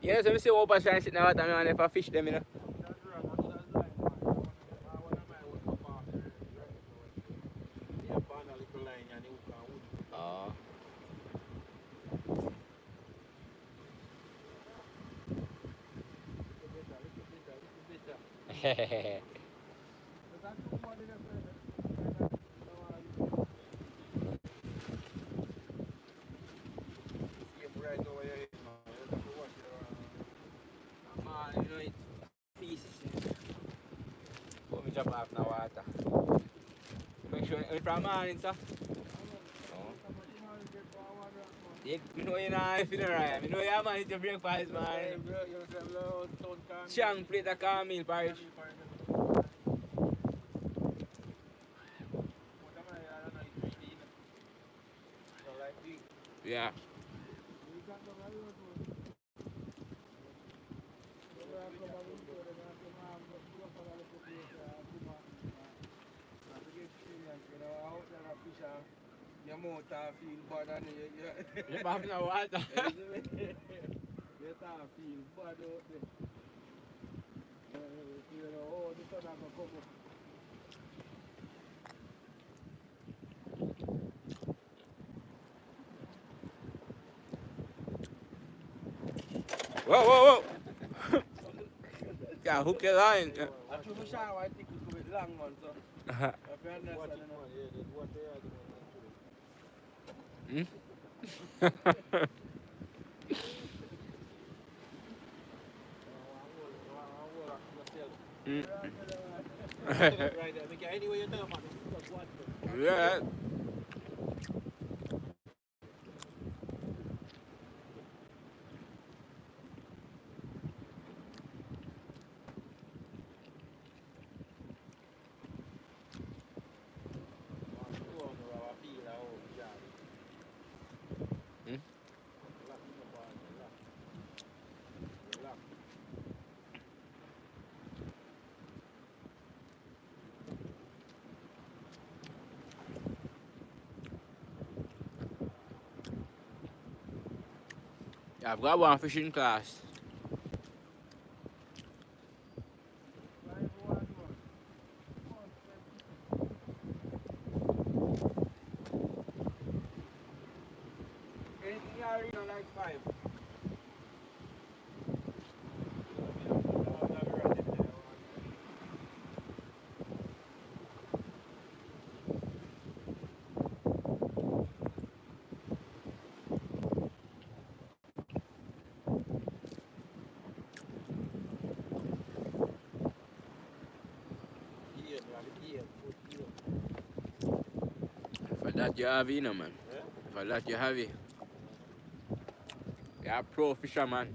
You know, so I see Opa trying to sit in the water, man, if I fish them, you know. That's right, man. That's line, man. One of mine was up off there. Yeah, found a little line and it was wood. Oh. Little better. But that's too much in the front. See him right over here, man. You have to watch it around. Man, you know, it's pieces. Put me drop off in the water. Make sure it's from morning, sir. Oh. You know you're not feeling right. You know you're man, it's your breakfast, man. Chang plate of cornmeal porridge. Yeah. Your mouth feel bad and You're back in the water. your tongue feel bad out there. You know, oh, the sun has come up. Whoa, whoa, whoa. Yeah, hook your line. I threw my shower, I think it could be long one, so. If you understand, right there, make it anyway you tell, man. Just watch it. Yeah. Yeah, I've got one fishing class. Anything you already know like 5. For that you have, you know, man. For that you have it. You're a pro fisherman.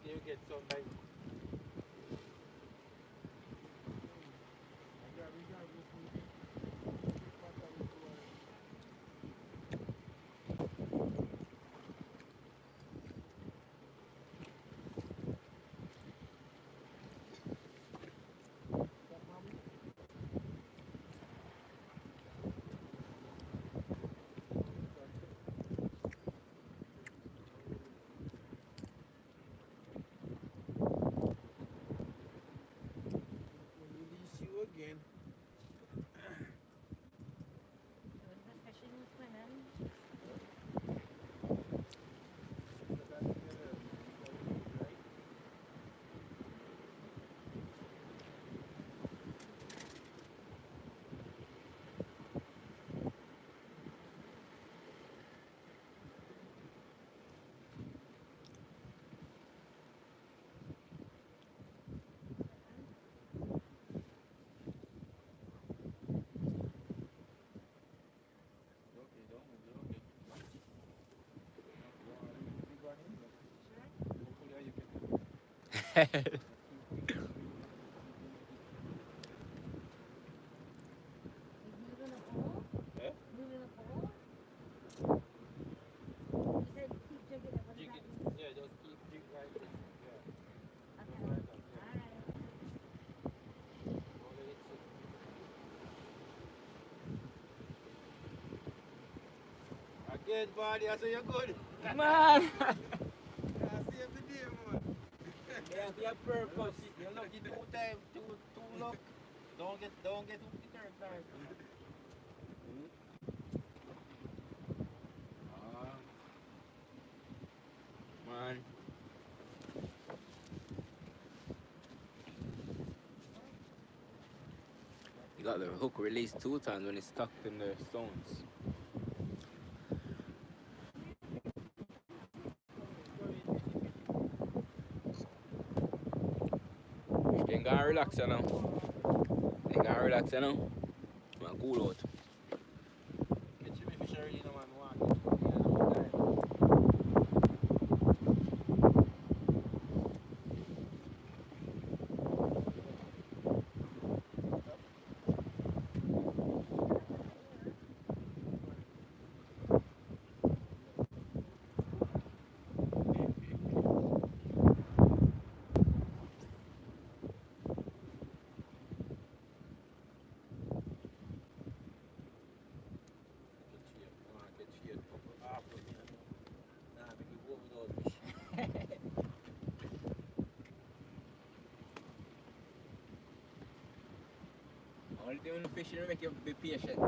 You get some like moving the pole? Eh? Moving the pole? You said keep jigging it. What does Jig that it. mean? Yeah, just keep jig like this. Yeah. Okay. Just like that. Yeah. Alright. Don't let it sit. Again, buddy, I say you're good. Man! I save the day, man. Yeah, for your purpose. You're lucky 2 times, two luck. Don't get hooked the third time. Ah. Man. You got the hook released 2 times when it's stuck in the stones. Then go and relax you now. Then go and relax you now. Man, cool out. Get you fish already, no man. Want it. Get shade. Couple half of me. Nah, make it go without fish. Only thing when you fishing make you be patient.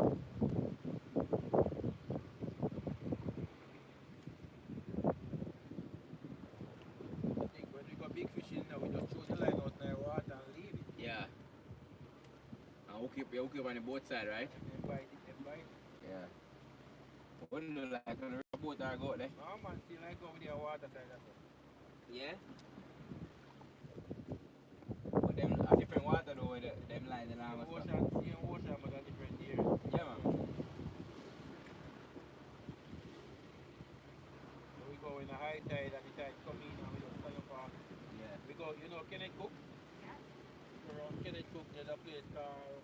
I think when we got big fish in now, we just throw the line out in the water and leave it. Yeah. And hook you up on the boat side, right? And then bite it, then bite it. Yeah. Wouldn't do like on the boat or go out there. No man, still like over there water side of it. Yeah. But them a different water though with them lines and all that stuff. Same ocean, but a different area. Yeah man. So we go in the high tide and the tide come in and we just stand up on. Yeah. We go, you know Kenneth Cook? Around Kenneth Cook, there's a place called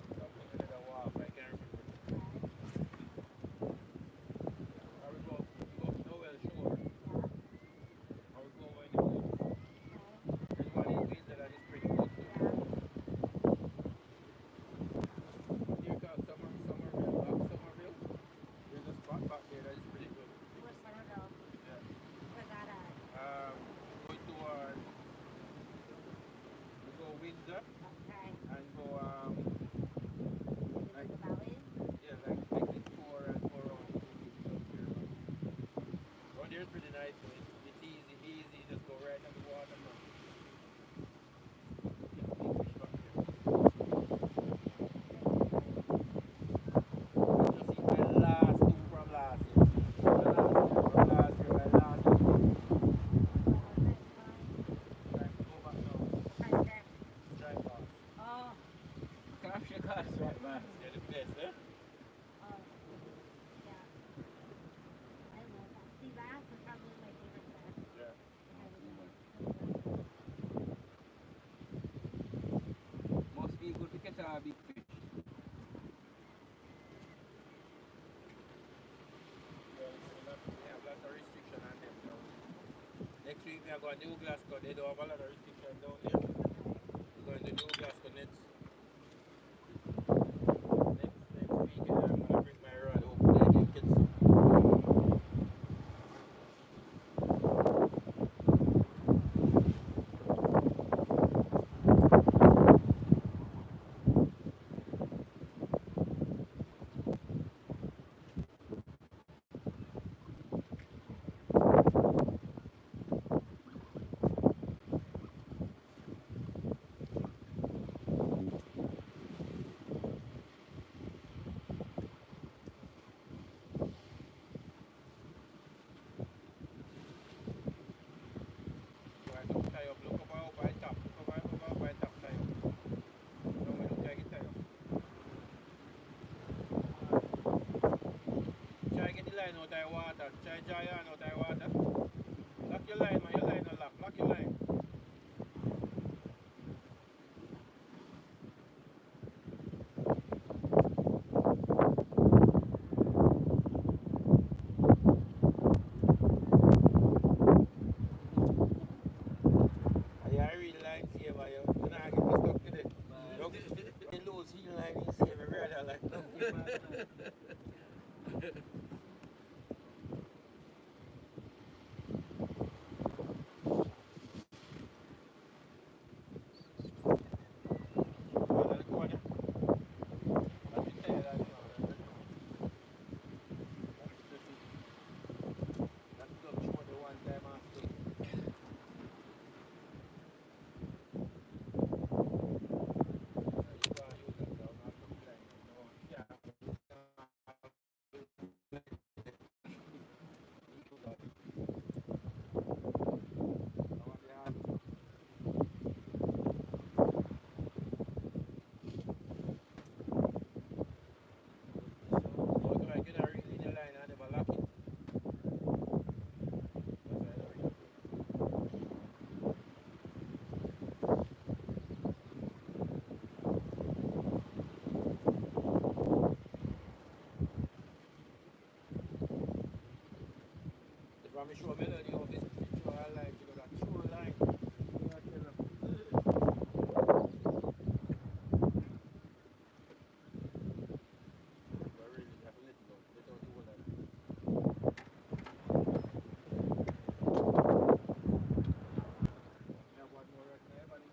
something under the wharf, I can't remember. Or we go up Nowell Shore. Or we go over in the woods. There's one in Windsor that is pretty good too. Here called Somerville. There's a spot back there that is pretty good. Where's Somerville? Yeah. Where's that at? Going toward, we go Windsor Okay. and go like The valley? yeah, like exit 4 and go around the up here. Around there is pretty nice though. It's easy, just go right on the water man. Get big fish back there. Just eat my last 2 from last year. My last year. Time to go back now. Try pass. Oh, Capture class right man. They're the best, eh? oh. Yeah. I love that. Sea bass is probably my favorite fish. Yeah. Must be good to catch a big fish. They have lots of restriction on them now. Next week we are going to New Glasgow. They don't have a lot of restriction down there. We're going to New Glasgow next week and I'm going to bring my rod. Hopefully I can catch some. So I look tie up, look up by top. Look up by top tie up. Now we look like it tie up. Try get the line out of the water. Try dry on out of the water. Lock your line, man. Your line no lock. Lock your line. From the show melody of this picture, I like it, that true line. Yeah, I tell them. But really, you have to let it out. Let out the whole lot. Yeah, one more right there, buddy.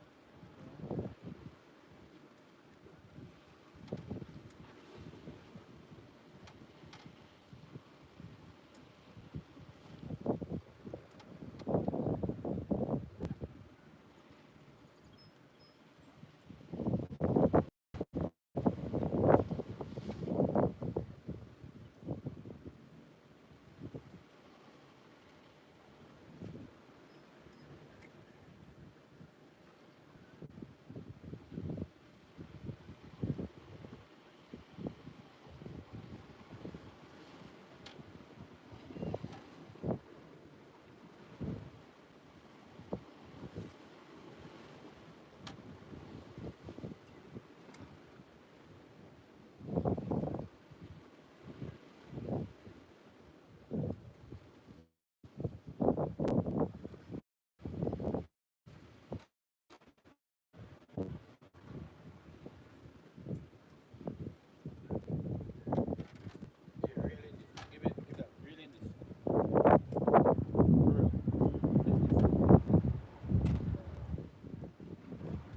Yeah, reel in this. Give that. Reel in this.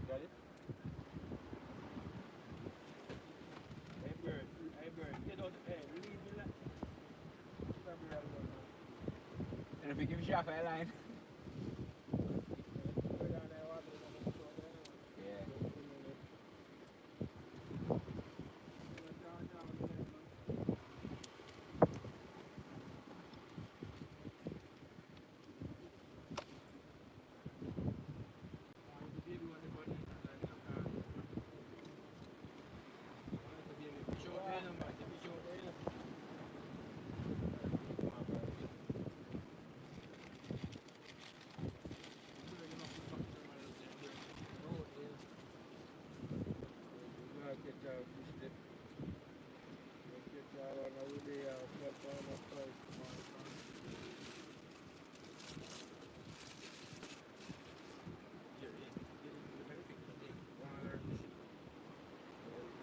Got it? Hey bird, get out the air. Leave me like. And if you give Shafa a line. Yeah.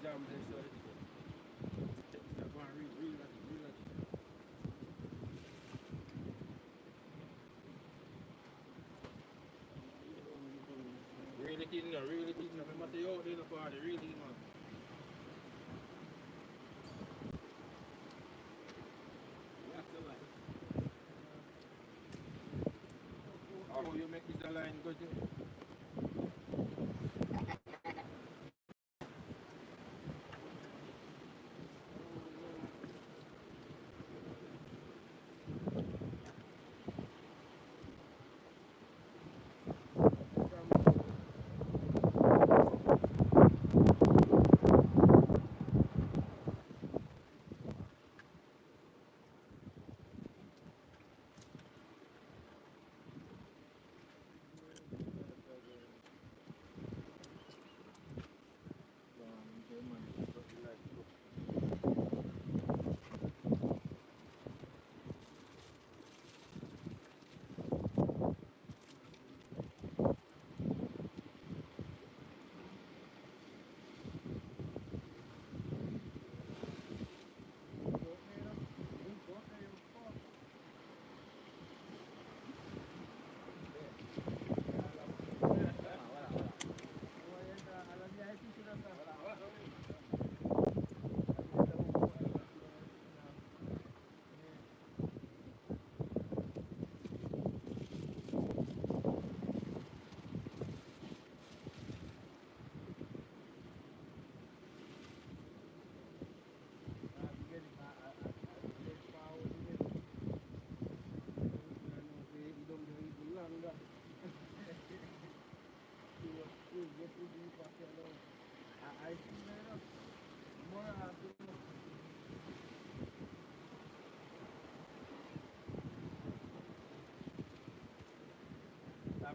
Jam this, so go and reel at it. Reel it in now, reel it in now. Remember say out there in the party, reel it in now. That's the line. How you make this a line go to?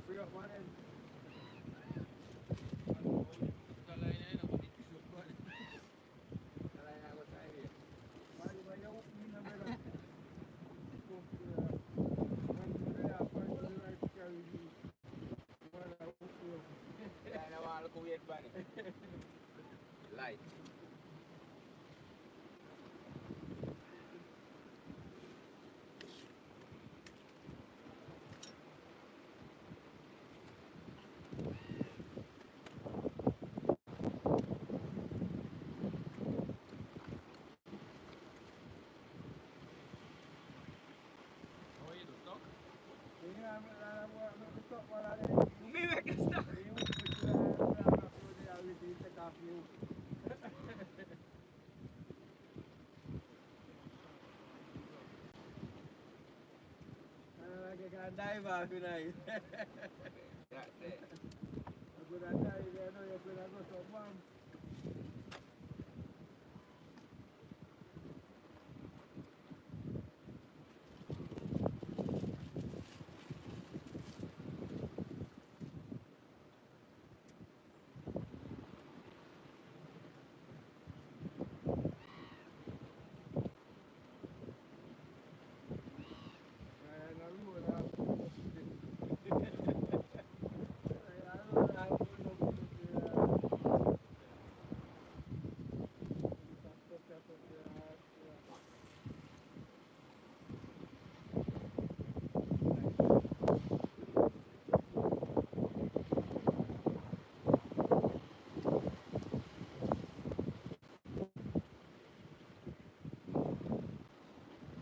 Free up one end. Light. How you do, stuck? Me make it stop. Dive off, you know. That there. I'm gonna dive, you know, you're gonna go so bomb.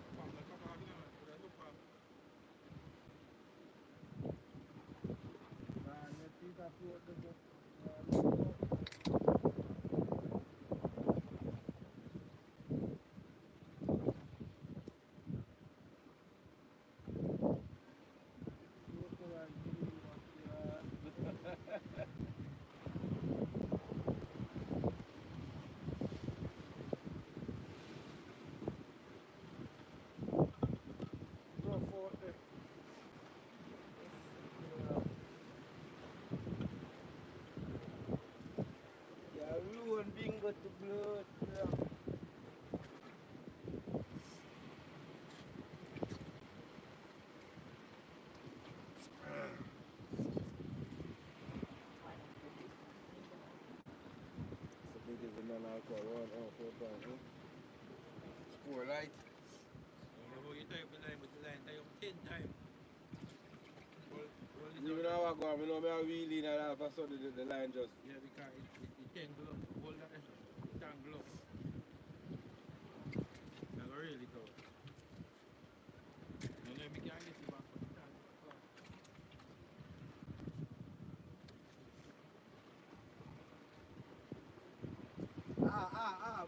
Pam, let's come out, you know. Put that up, pam. Yeah, ruin bingo to blood. So big as a non-alcohol, 4 pounds, huh? Spore light. You know how you tie up the line, but the line tie up 10 times. Well, this Even out. now I go, I know me a wheel in and all of a sudden the line just... Yeah, because it tangle up. Hold that there, so. It tangle up. I go really out. And then we can get it back, but it tangle up. Ah.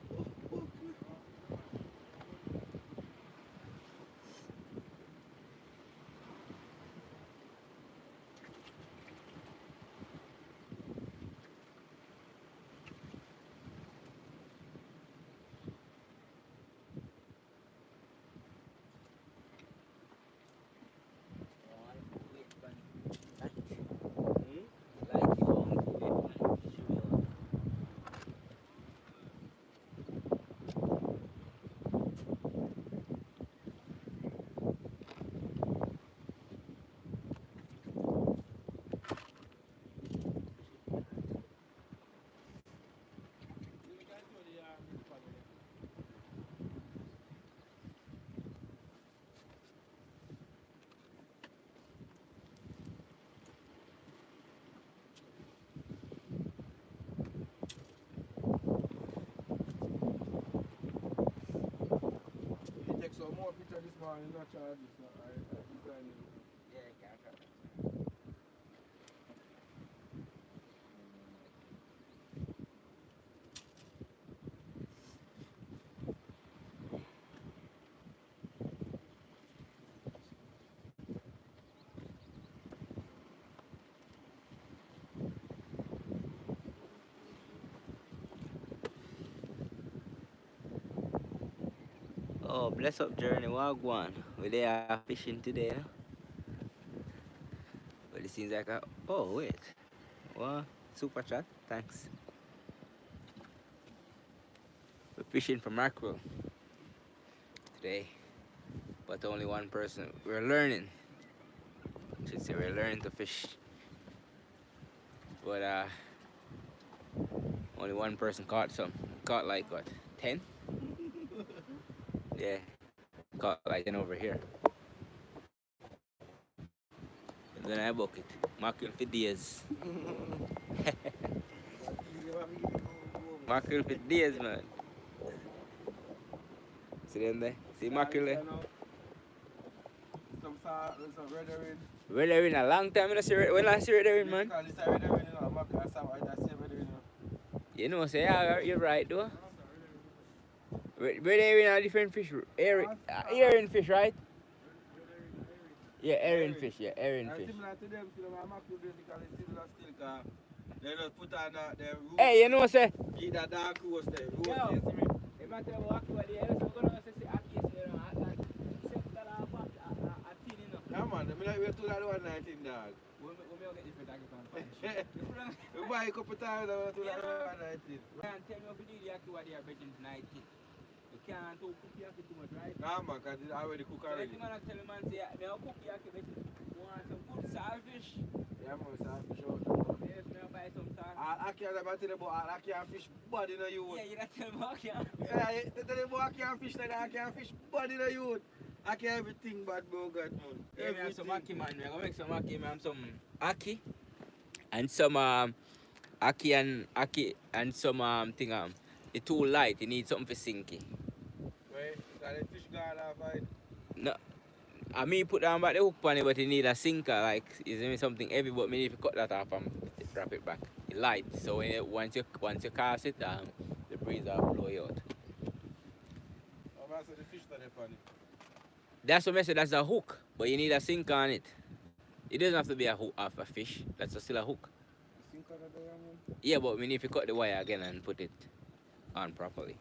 Like you want to do it, man. Sure. We can show the this panel. You take some more picture this morning, not charge this. I design it. Yeah, you can't cut that. Oh, bless up journey, Wagwan. We there fishing today, no? But it seems like a. Oh, wait. What? Super chat? Thanks. We're fishing for mackerel today, but only one person. We're learning. I should say we're learning to fish. But only one person caught some. Caught like what? 10? Yeah. Caught like 10 over here. And then I book it. Mackerel for days. Mackerel for days, man. See them there? See mackerel there? Some red herring. Red herring a long time. When I see red herring, man. This is red herring, you know. Mackerel, I see red herring, you know. You know, say, yeah, you're right, though. Red herring are different fish. Herring fish, right? Yeah, herring fish. Yeah, herring fish. Similar to them, so my mackerel basically similar still, because they just put on the root. Hey, you know, say. Eat that dark roast there. Roast Yo. there, see me? If I tell you what you are there, so we're going to say, Aki, you know, like, $7 a tin, you know. Yeah, man. I mean, we're $2.19, dog. We'll get different Aki from We buy a couple times, $2.19. can't tell me if you do the Aki what they are betting tonight. You can't cook the Aki too much, right? Nah, man, because it's already cooked So already. the man tell the man, say, I'll cook the Aki, but you want some good saltfish? Yeah, man, it's all fish out. Yes, I'll buy some salt. Aki, I'm about to tell you about Aki and fish body in the youth. Yeah, you don't tell me Aki. Yeah, tell you about Aki and fish like that. Aki and fish body in the youth. Aki everything bad, bro, God, man. Yeah, we have some Everything. Aki, man. We're gonna make some Aki, man. Some Aki and some Aki and some thing it's too light. You need something for sinky. Right, because the fish gone off, right? No, I mean put down back the hook on it, but you need a sinker. Like is something heavy, but me need to cut that off and wrap it back. It's light, so when once you cast it, the breeze will blow you out. I'm going to say the fish that they funny. That's what I said. That's a hook, but you need a sinker on it. It doesn't have to be a hook of a fish. That's still a hook. You think of the young Yeah, but we need to cut the wire again and put it on properly.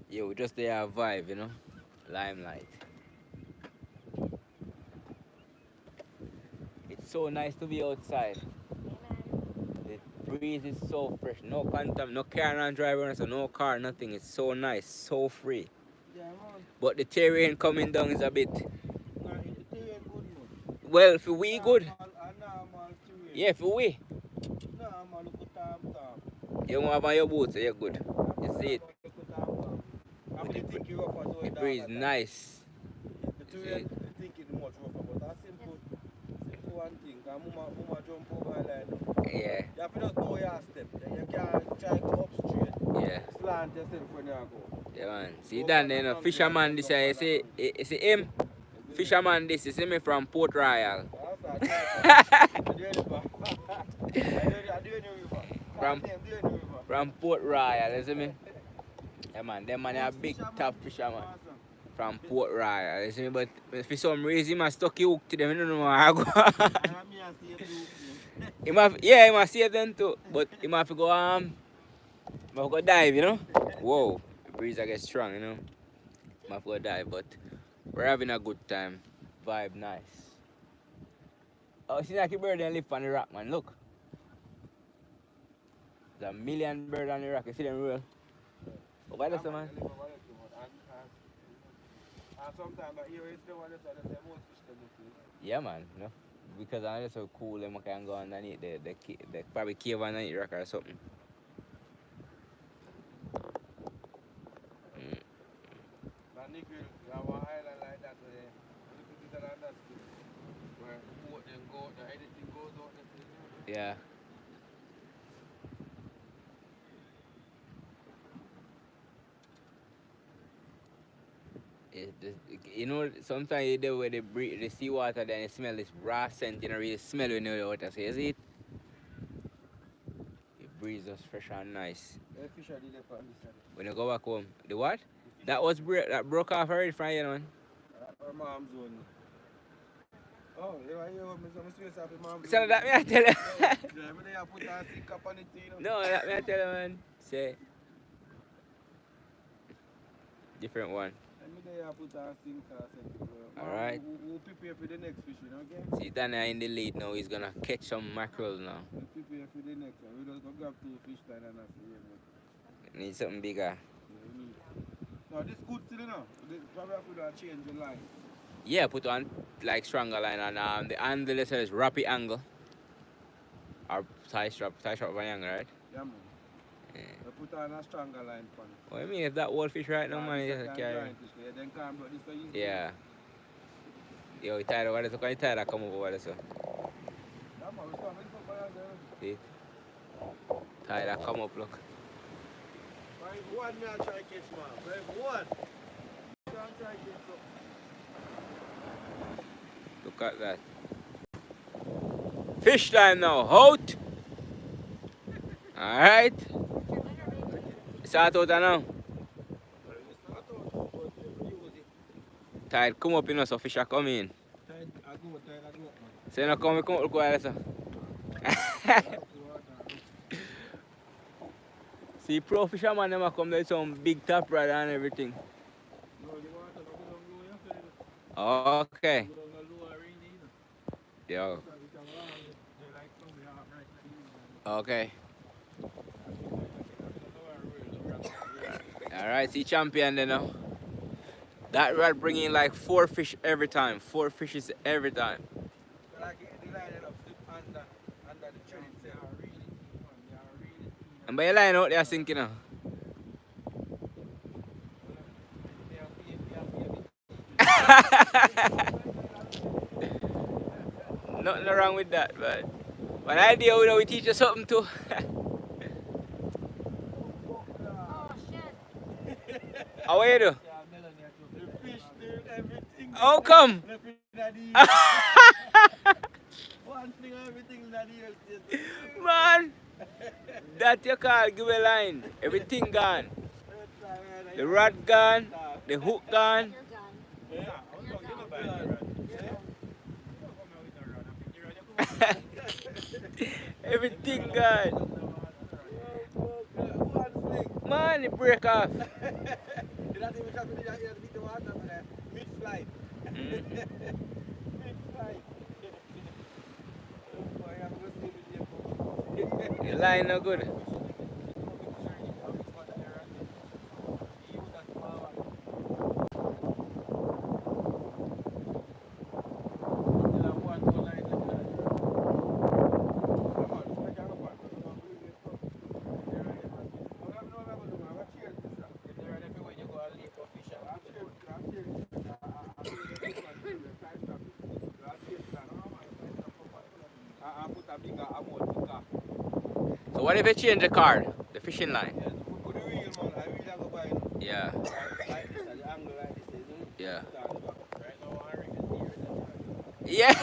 Yeah, we just there vibe, you know, limelight. It's so nice to be outside. The breeze is so fresh. No contact, no car non driver, so no car, nothing. It's so nice, so free. Yeah, man. But the terrain coming down is a bit. Nah, it ain't good, man. Well, for we good. Normal terrain. Yeah, for we. Nah, man, look at Tom. You want on your boots, so you're good. You see it. How many think you rough as well? The breeze nice. The terrain, I think it's much rougher, but that's simple one thing. Because mama jump over a line. Yeah, You have to just know your step. You can't try to go up straight. yeah. Slant yourself when you go. Yeah, man. See that, you know, fisherman this, you see him? Fisherman this, you see me from Port Royal. From Port Royal, you see me? Yeah, man, them man are big top fisherman from Port Royal, you see me? But for some reason, I stuck you hook to them, I don't know how I go. He must save them too, but he must go, go dive, you know? Whoa, the breeze I get strong, you know? Must go dive, but we're having a good time. Vibe nice. Oh, see like a bird and live on the rock, man. Look. There's a million birds on the rock. You see them real? Oh, why that's man? And sometimes here is the one that's the most fish to look. Yeah, man. You know? Because I know it's so cool, them can go underneath the probably cave underneath the rock or something. Nick, you have an island like that where you put it on that skin, where the boat then go, the anything goes out the Yeah. You know, sometimes you do where they breathe the seawater, then you smell this raw scent, you don't really smell when you're in the water. So you see it? It breathes just fresh and nice. The fish are the on this side. When you go back home, the what? That was that broke off already from you, man. Our mom's zone. Oh, you are here with me, so I'm supposed to have the mom's So that me I tell you. Yeah, I'm going to put a stick up on it, you know. No, that me I tell you, man. Say. Different one. Alright. We'll prepare for the next fish, you know, okay? See, Dana in the lead now. He's gonna catch some mackerel now. We'll prepare for the next one. We'll just go grab 2 fish line and that's it. Need something bigger. No, this good still, you know. Probably have to change the line. Yeah, put on like stronger line and the handle is rapid angle. Or tie strap by young, right? Yeah, man. Yeah. We put on a stronger line for it. What I mean, if that old fish right now, man, This you can carry. grind fish, then come but this so easy. Yeah. Yo, you tired over there, so can you tired of come over there, so? Yeah, man, we start with the fire there. See? Tired of come up, look. One me I try catch man. One. Can't try catch up. Look at that. Fish time now, out! Alright. Start out now. Tide come up, you know, so fish are coming. So you know, come up, look at that. See, pro fisherman, them come there with some big top rod and everything. Okay. Yo. Okay. Alright, see champion there now. That rod bringing like 4 fish every time. 4 fishes every time. And by your line out there sinking now. Nothing wrong with that, but one idea we know we teach you something too. Oh shit. How are you do? The fish do everything. How come? One thing everything that he Man, that you call give a line. Everything gone. The rod gone, the hook gone. You're done. Everything gone. Man, it break off. You don't even have to beat the water, man. Mid-flight. Mid-flight. The line no good. So what if you change the card, the fishing line? Yeah. Yeah. Yeah.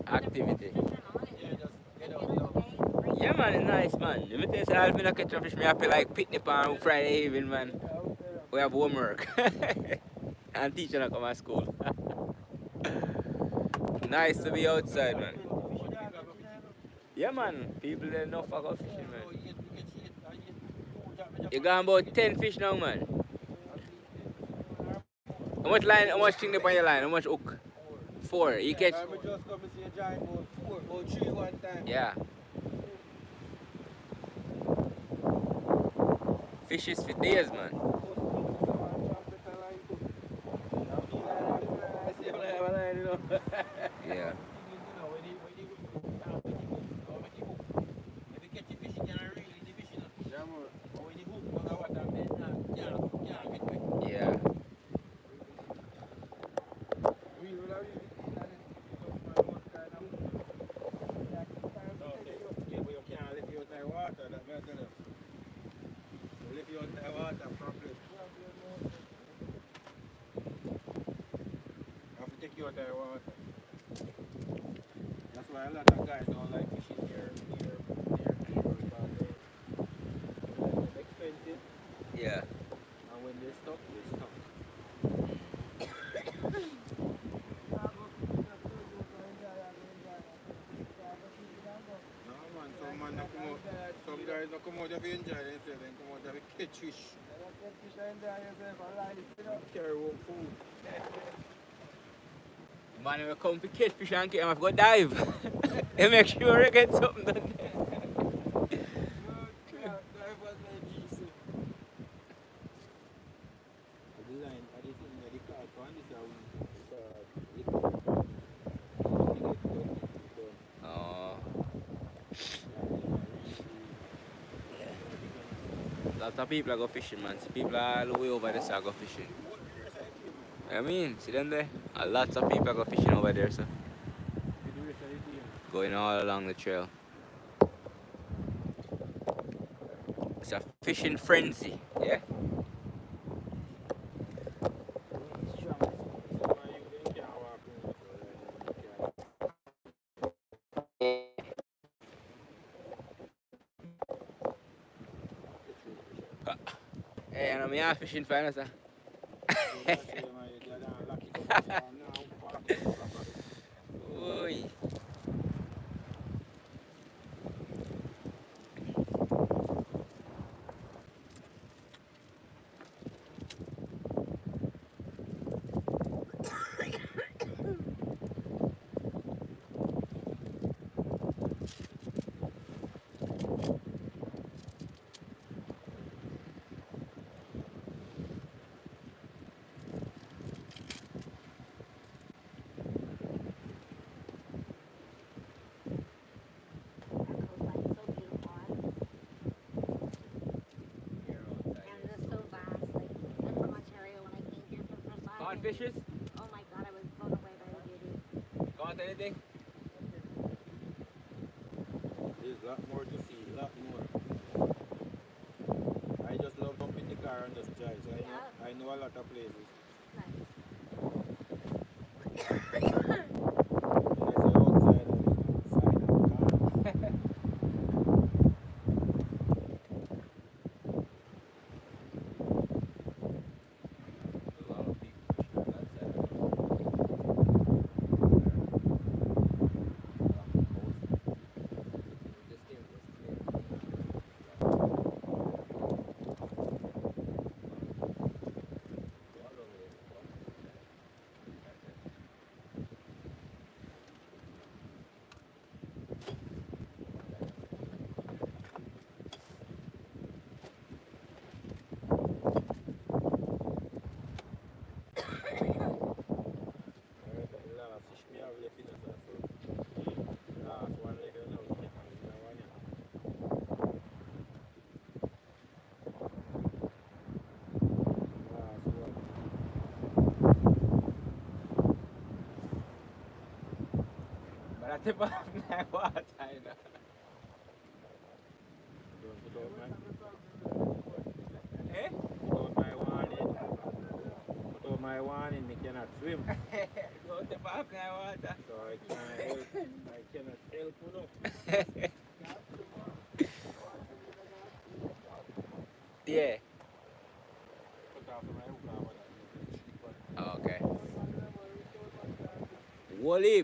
Activity. Yeah man, it's nice man. Let me tell you, I'll be not catch a fish, me happy like picnic on Friday evening man. We have homework. And teacher not come to school. Nice to be outside man. Yeah man, people they know fuck out fishing man. You got about 10 fish now man. How much line, how much thing they on your line? How much hook? 4. You catch? I just come and see a giant about 4 or 3 one time. Yeah. Fishes for days man. Yeah. Yeah. That's why a lot of guys don't like fishing here because they're expensive, Yeah. and when they're stuck, they're stuck. No man, some guys don't come out of enjoy themselves, they come out of catch fish. Carry home food. Man, when we come to catch fish and catch, I have to go dive. And make sure you get something done there. Lots of people go fishing, man. See people all the way over there so go fishing. What the rest of the team, man? I mean, see them there? Lots of people go fishing over there, so With the rest of the team. going all along the trail. It's a fishing frenzy, yeah? Strong. So why you can't walk around, so you can't get through the fish. Hey, and I'm here fishing for sir. So that's why you don't lock it up, so now walk it properly. Oi. Caught fishes? Oh my god, I was blown away by the beauty. Caught anything? There's a lot more to see, a lot more. I just love jumping in the car and just drive, so I know a lot of places. Nice. When I say outside, I mean inside of the car. A lot of people fishing on that side of the coast. This game was clear. Last fish me have left in us, so last one leg and now we can't find that one yet. Last one. But I tip off my water, you know. Don't put out Eh? my warning. Put out my warning, me cannot swim. Don't tip off my water. So I can't help, I cannot help you know. Yeah. Put off my hook or whatever. Oh, okay. Wally.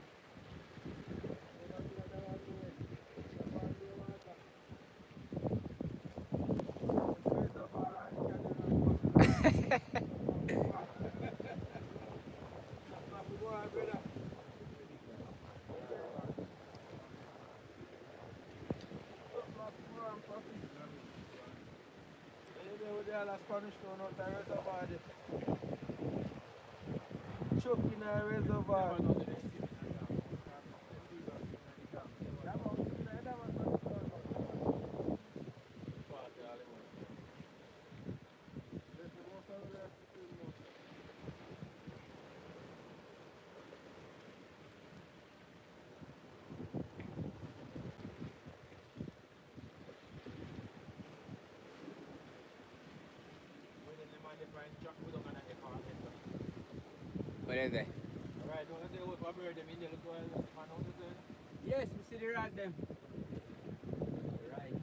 Spanish town out the reservoir there. Chuck in a reservoir. What is it? Alright, don't say what for bird them in there, look what else man out there. Yes, we see the rod them. Right.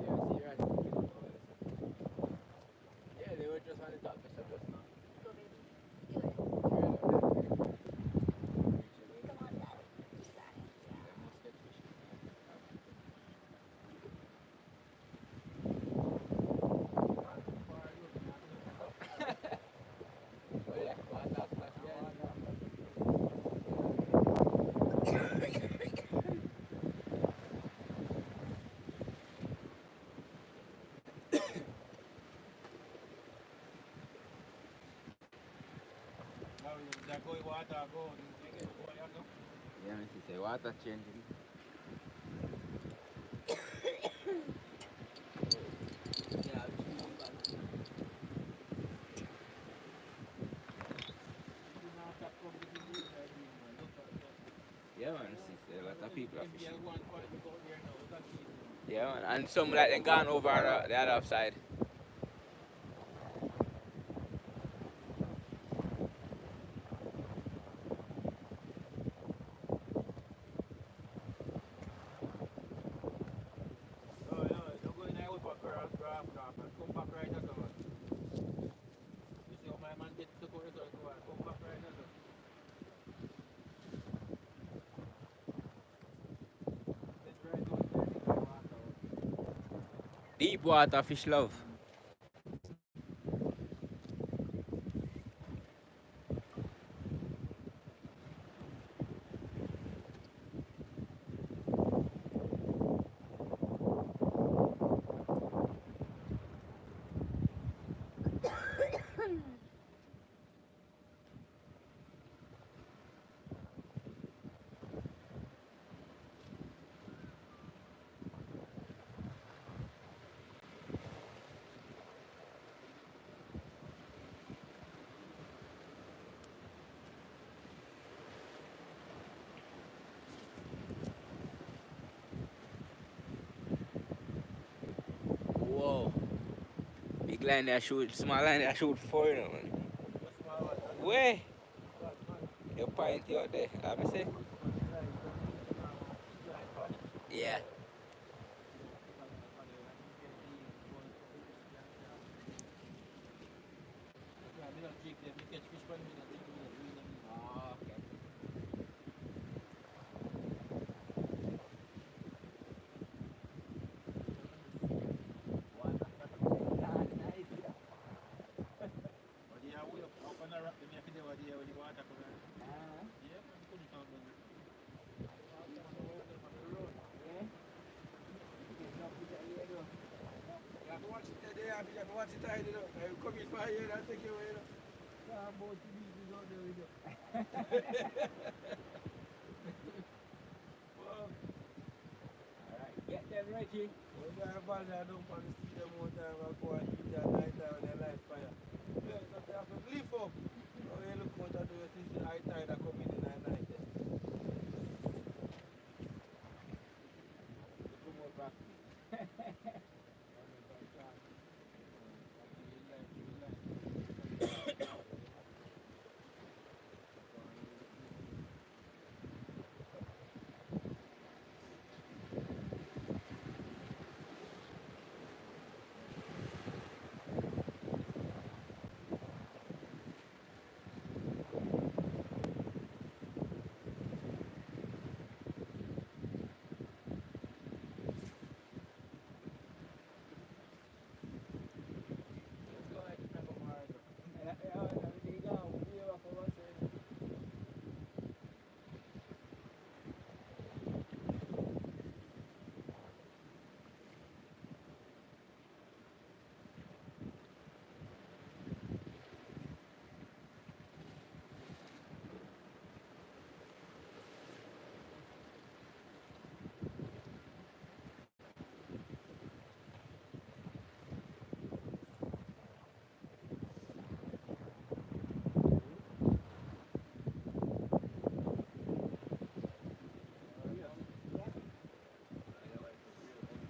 Yeah, we see the rod. Yeah, they were just on the top, just now. Go, baby. Do it. Come on, Dad. Just that. That go water go, you get go also. Yeah, I see say water changing. people are fishing. MPL one quite look out there now. That's easy. Yeah, man. And some like they gone over the other side. Oh, yeah, don't go in there with a graft off and come back right as a man. You see how my man gets to go as well, go on, come back right as a. It's right out there, the guy walk out. Deep water fish love. Whoa. Big line there shoot, small line there shoot four, you know, man. What's my one? Where? What, man? Your pint out there, let me see. Yeah. Oh, okay. Watch it tidy up. I come in my here and take you away. Nah, both the business out there with you. Well, Alright, get them ready. when you have ball, I don't want to see them one time and go and eat at night time when they light fire. Yeah, so they have to lift up. Now you look what I do, you see the high tide that come in the night there. You come out back.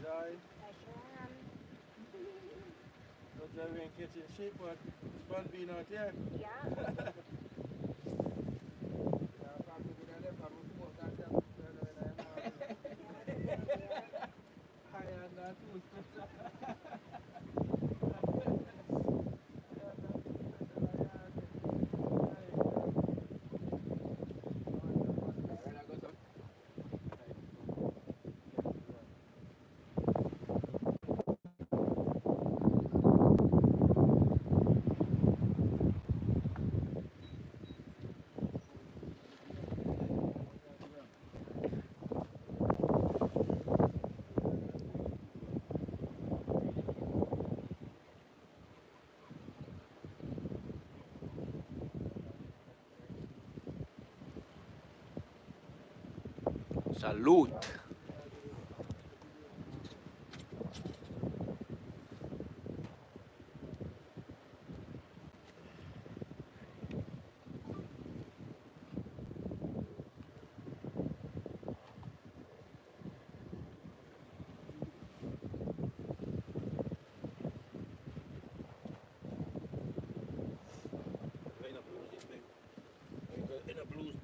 Enjoy. Not driving catching sheep, but it's fun being out here. Yeah. Salute.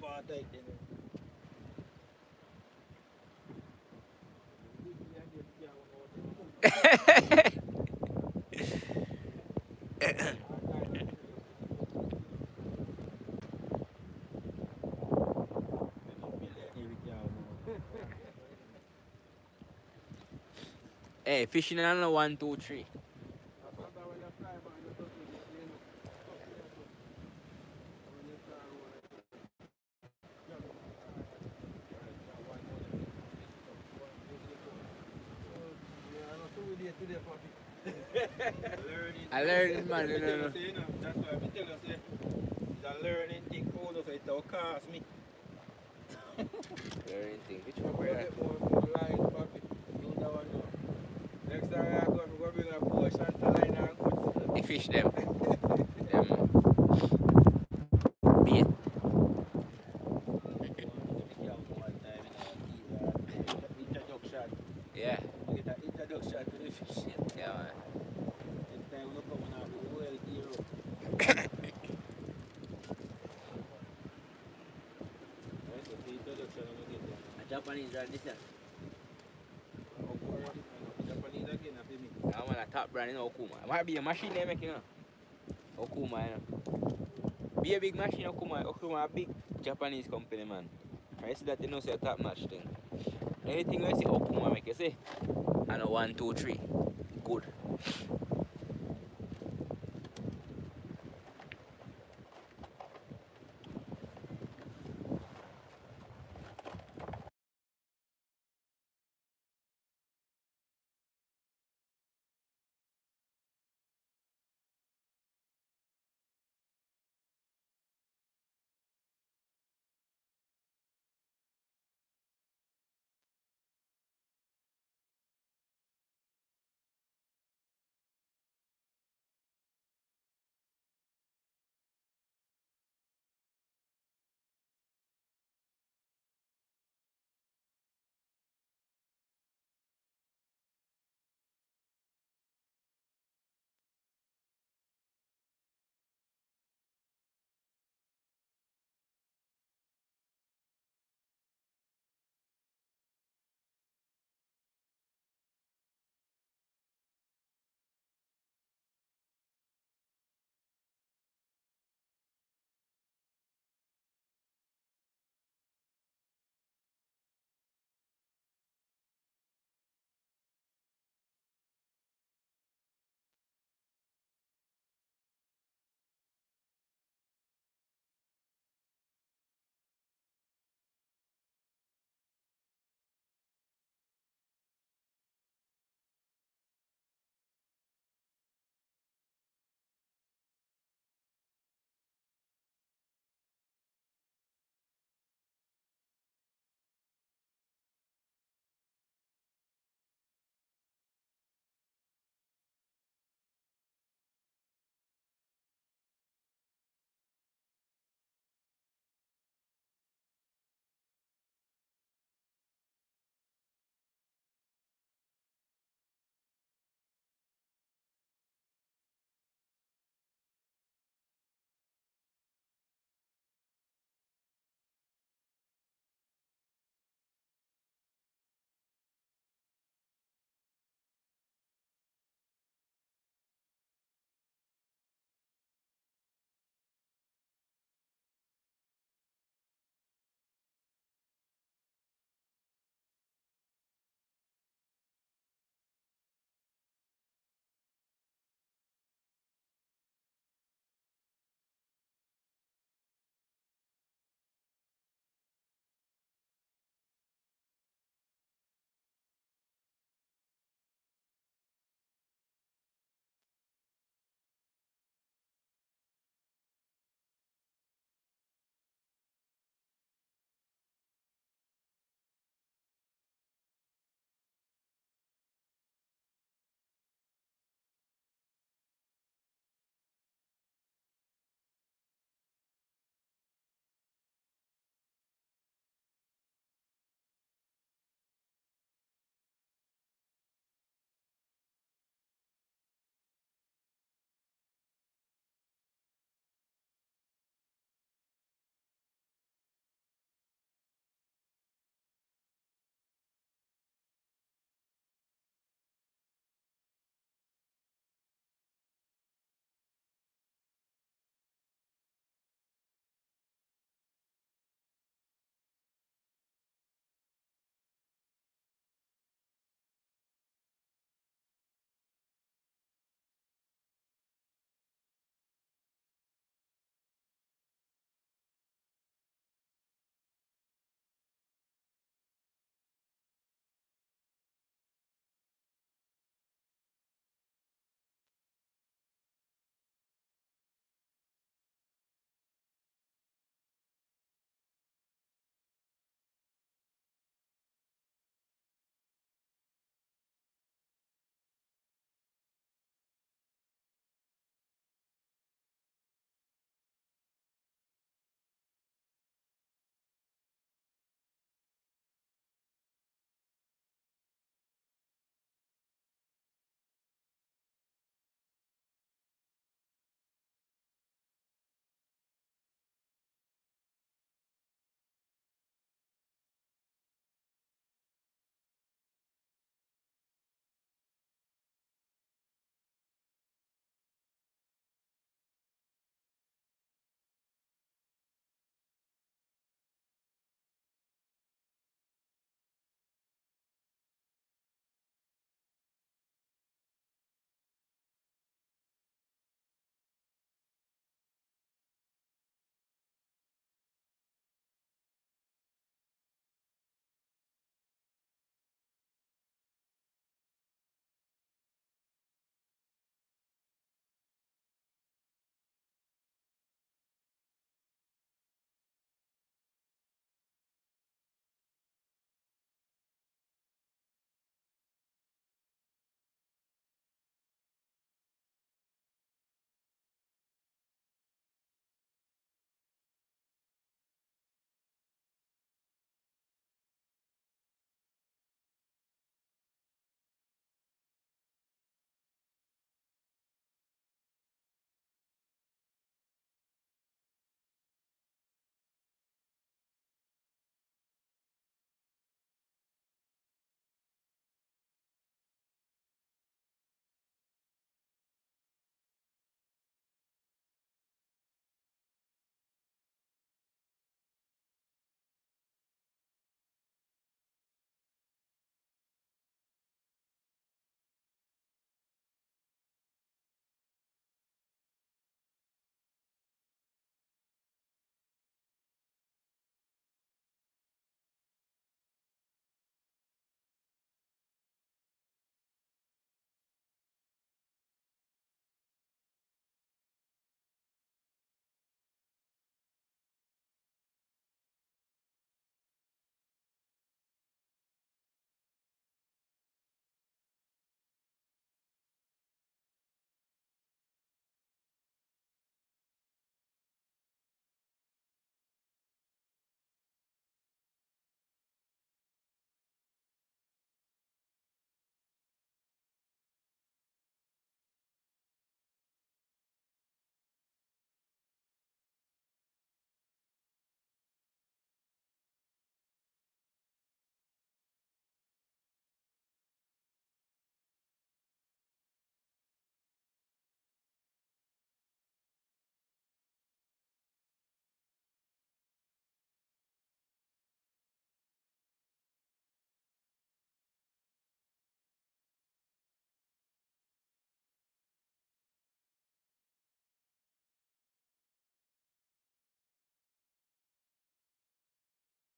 apartheid then. Hey, fishing on a 1, 2, 3. I learned, man. That's why I tell you, say, it's a learning thing for us, so it will cost me. Learning thing. Which one, We'll brother? get more lines, papi. Do that one now. Next time I go, I'm going to bring a portion to line and good. They fish them. Bait. Introduction. Yeah. We get an introduction to the fishing. Yeah, man. Next time we come and have a well hero. Right, so the introduction we get there. A Japanese brand this year. Japanese again, I feel me. I'm on a top brand in Okuma. It might be a machine they make, you know. Okuma, you know. Be a big machine, Okuma. Okuma a big Japanese company, man. I see that you know, say a top notch thing. Anything I see Okuma make, you see? And a 1, 2, 3. Good.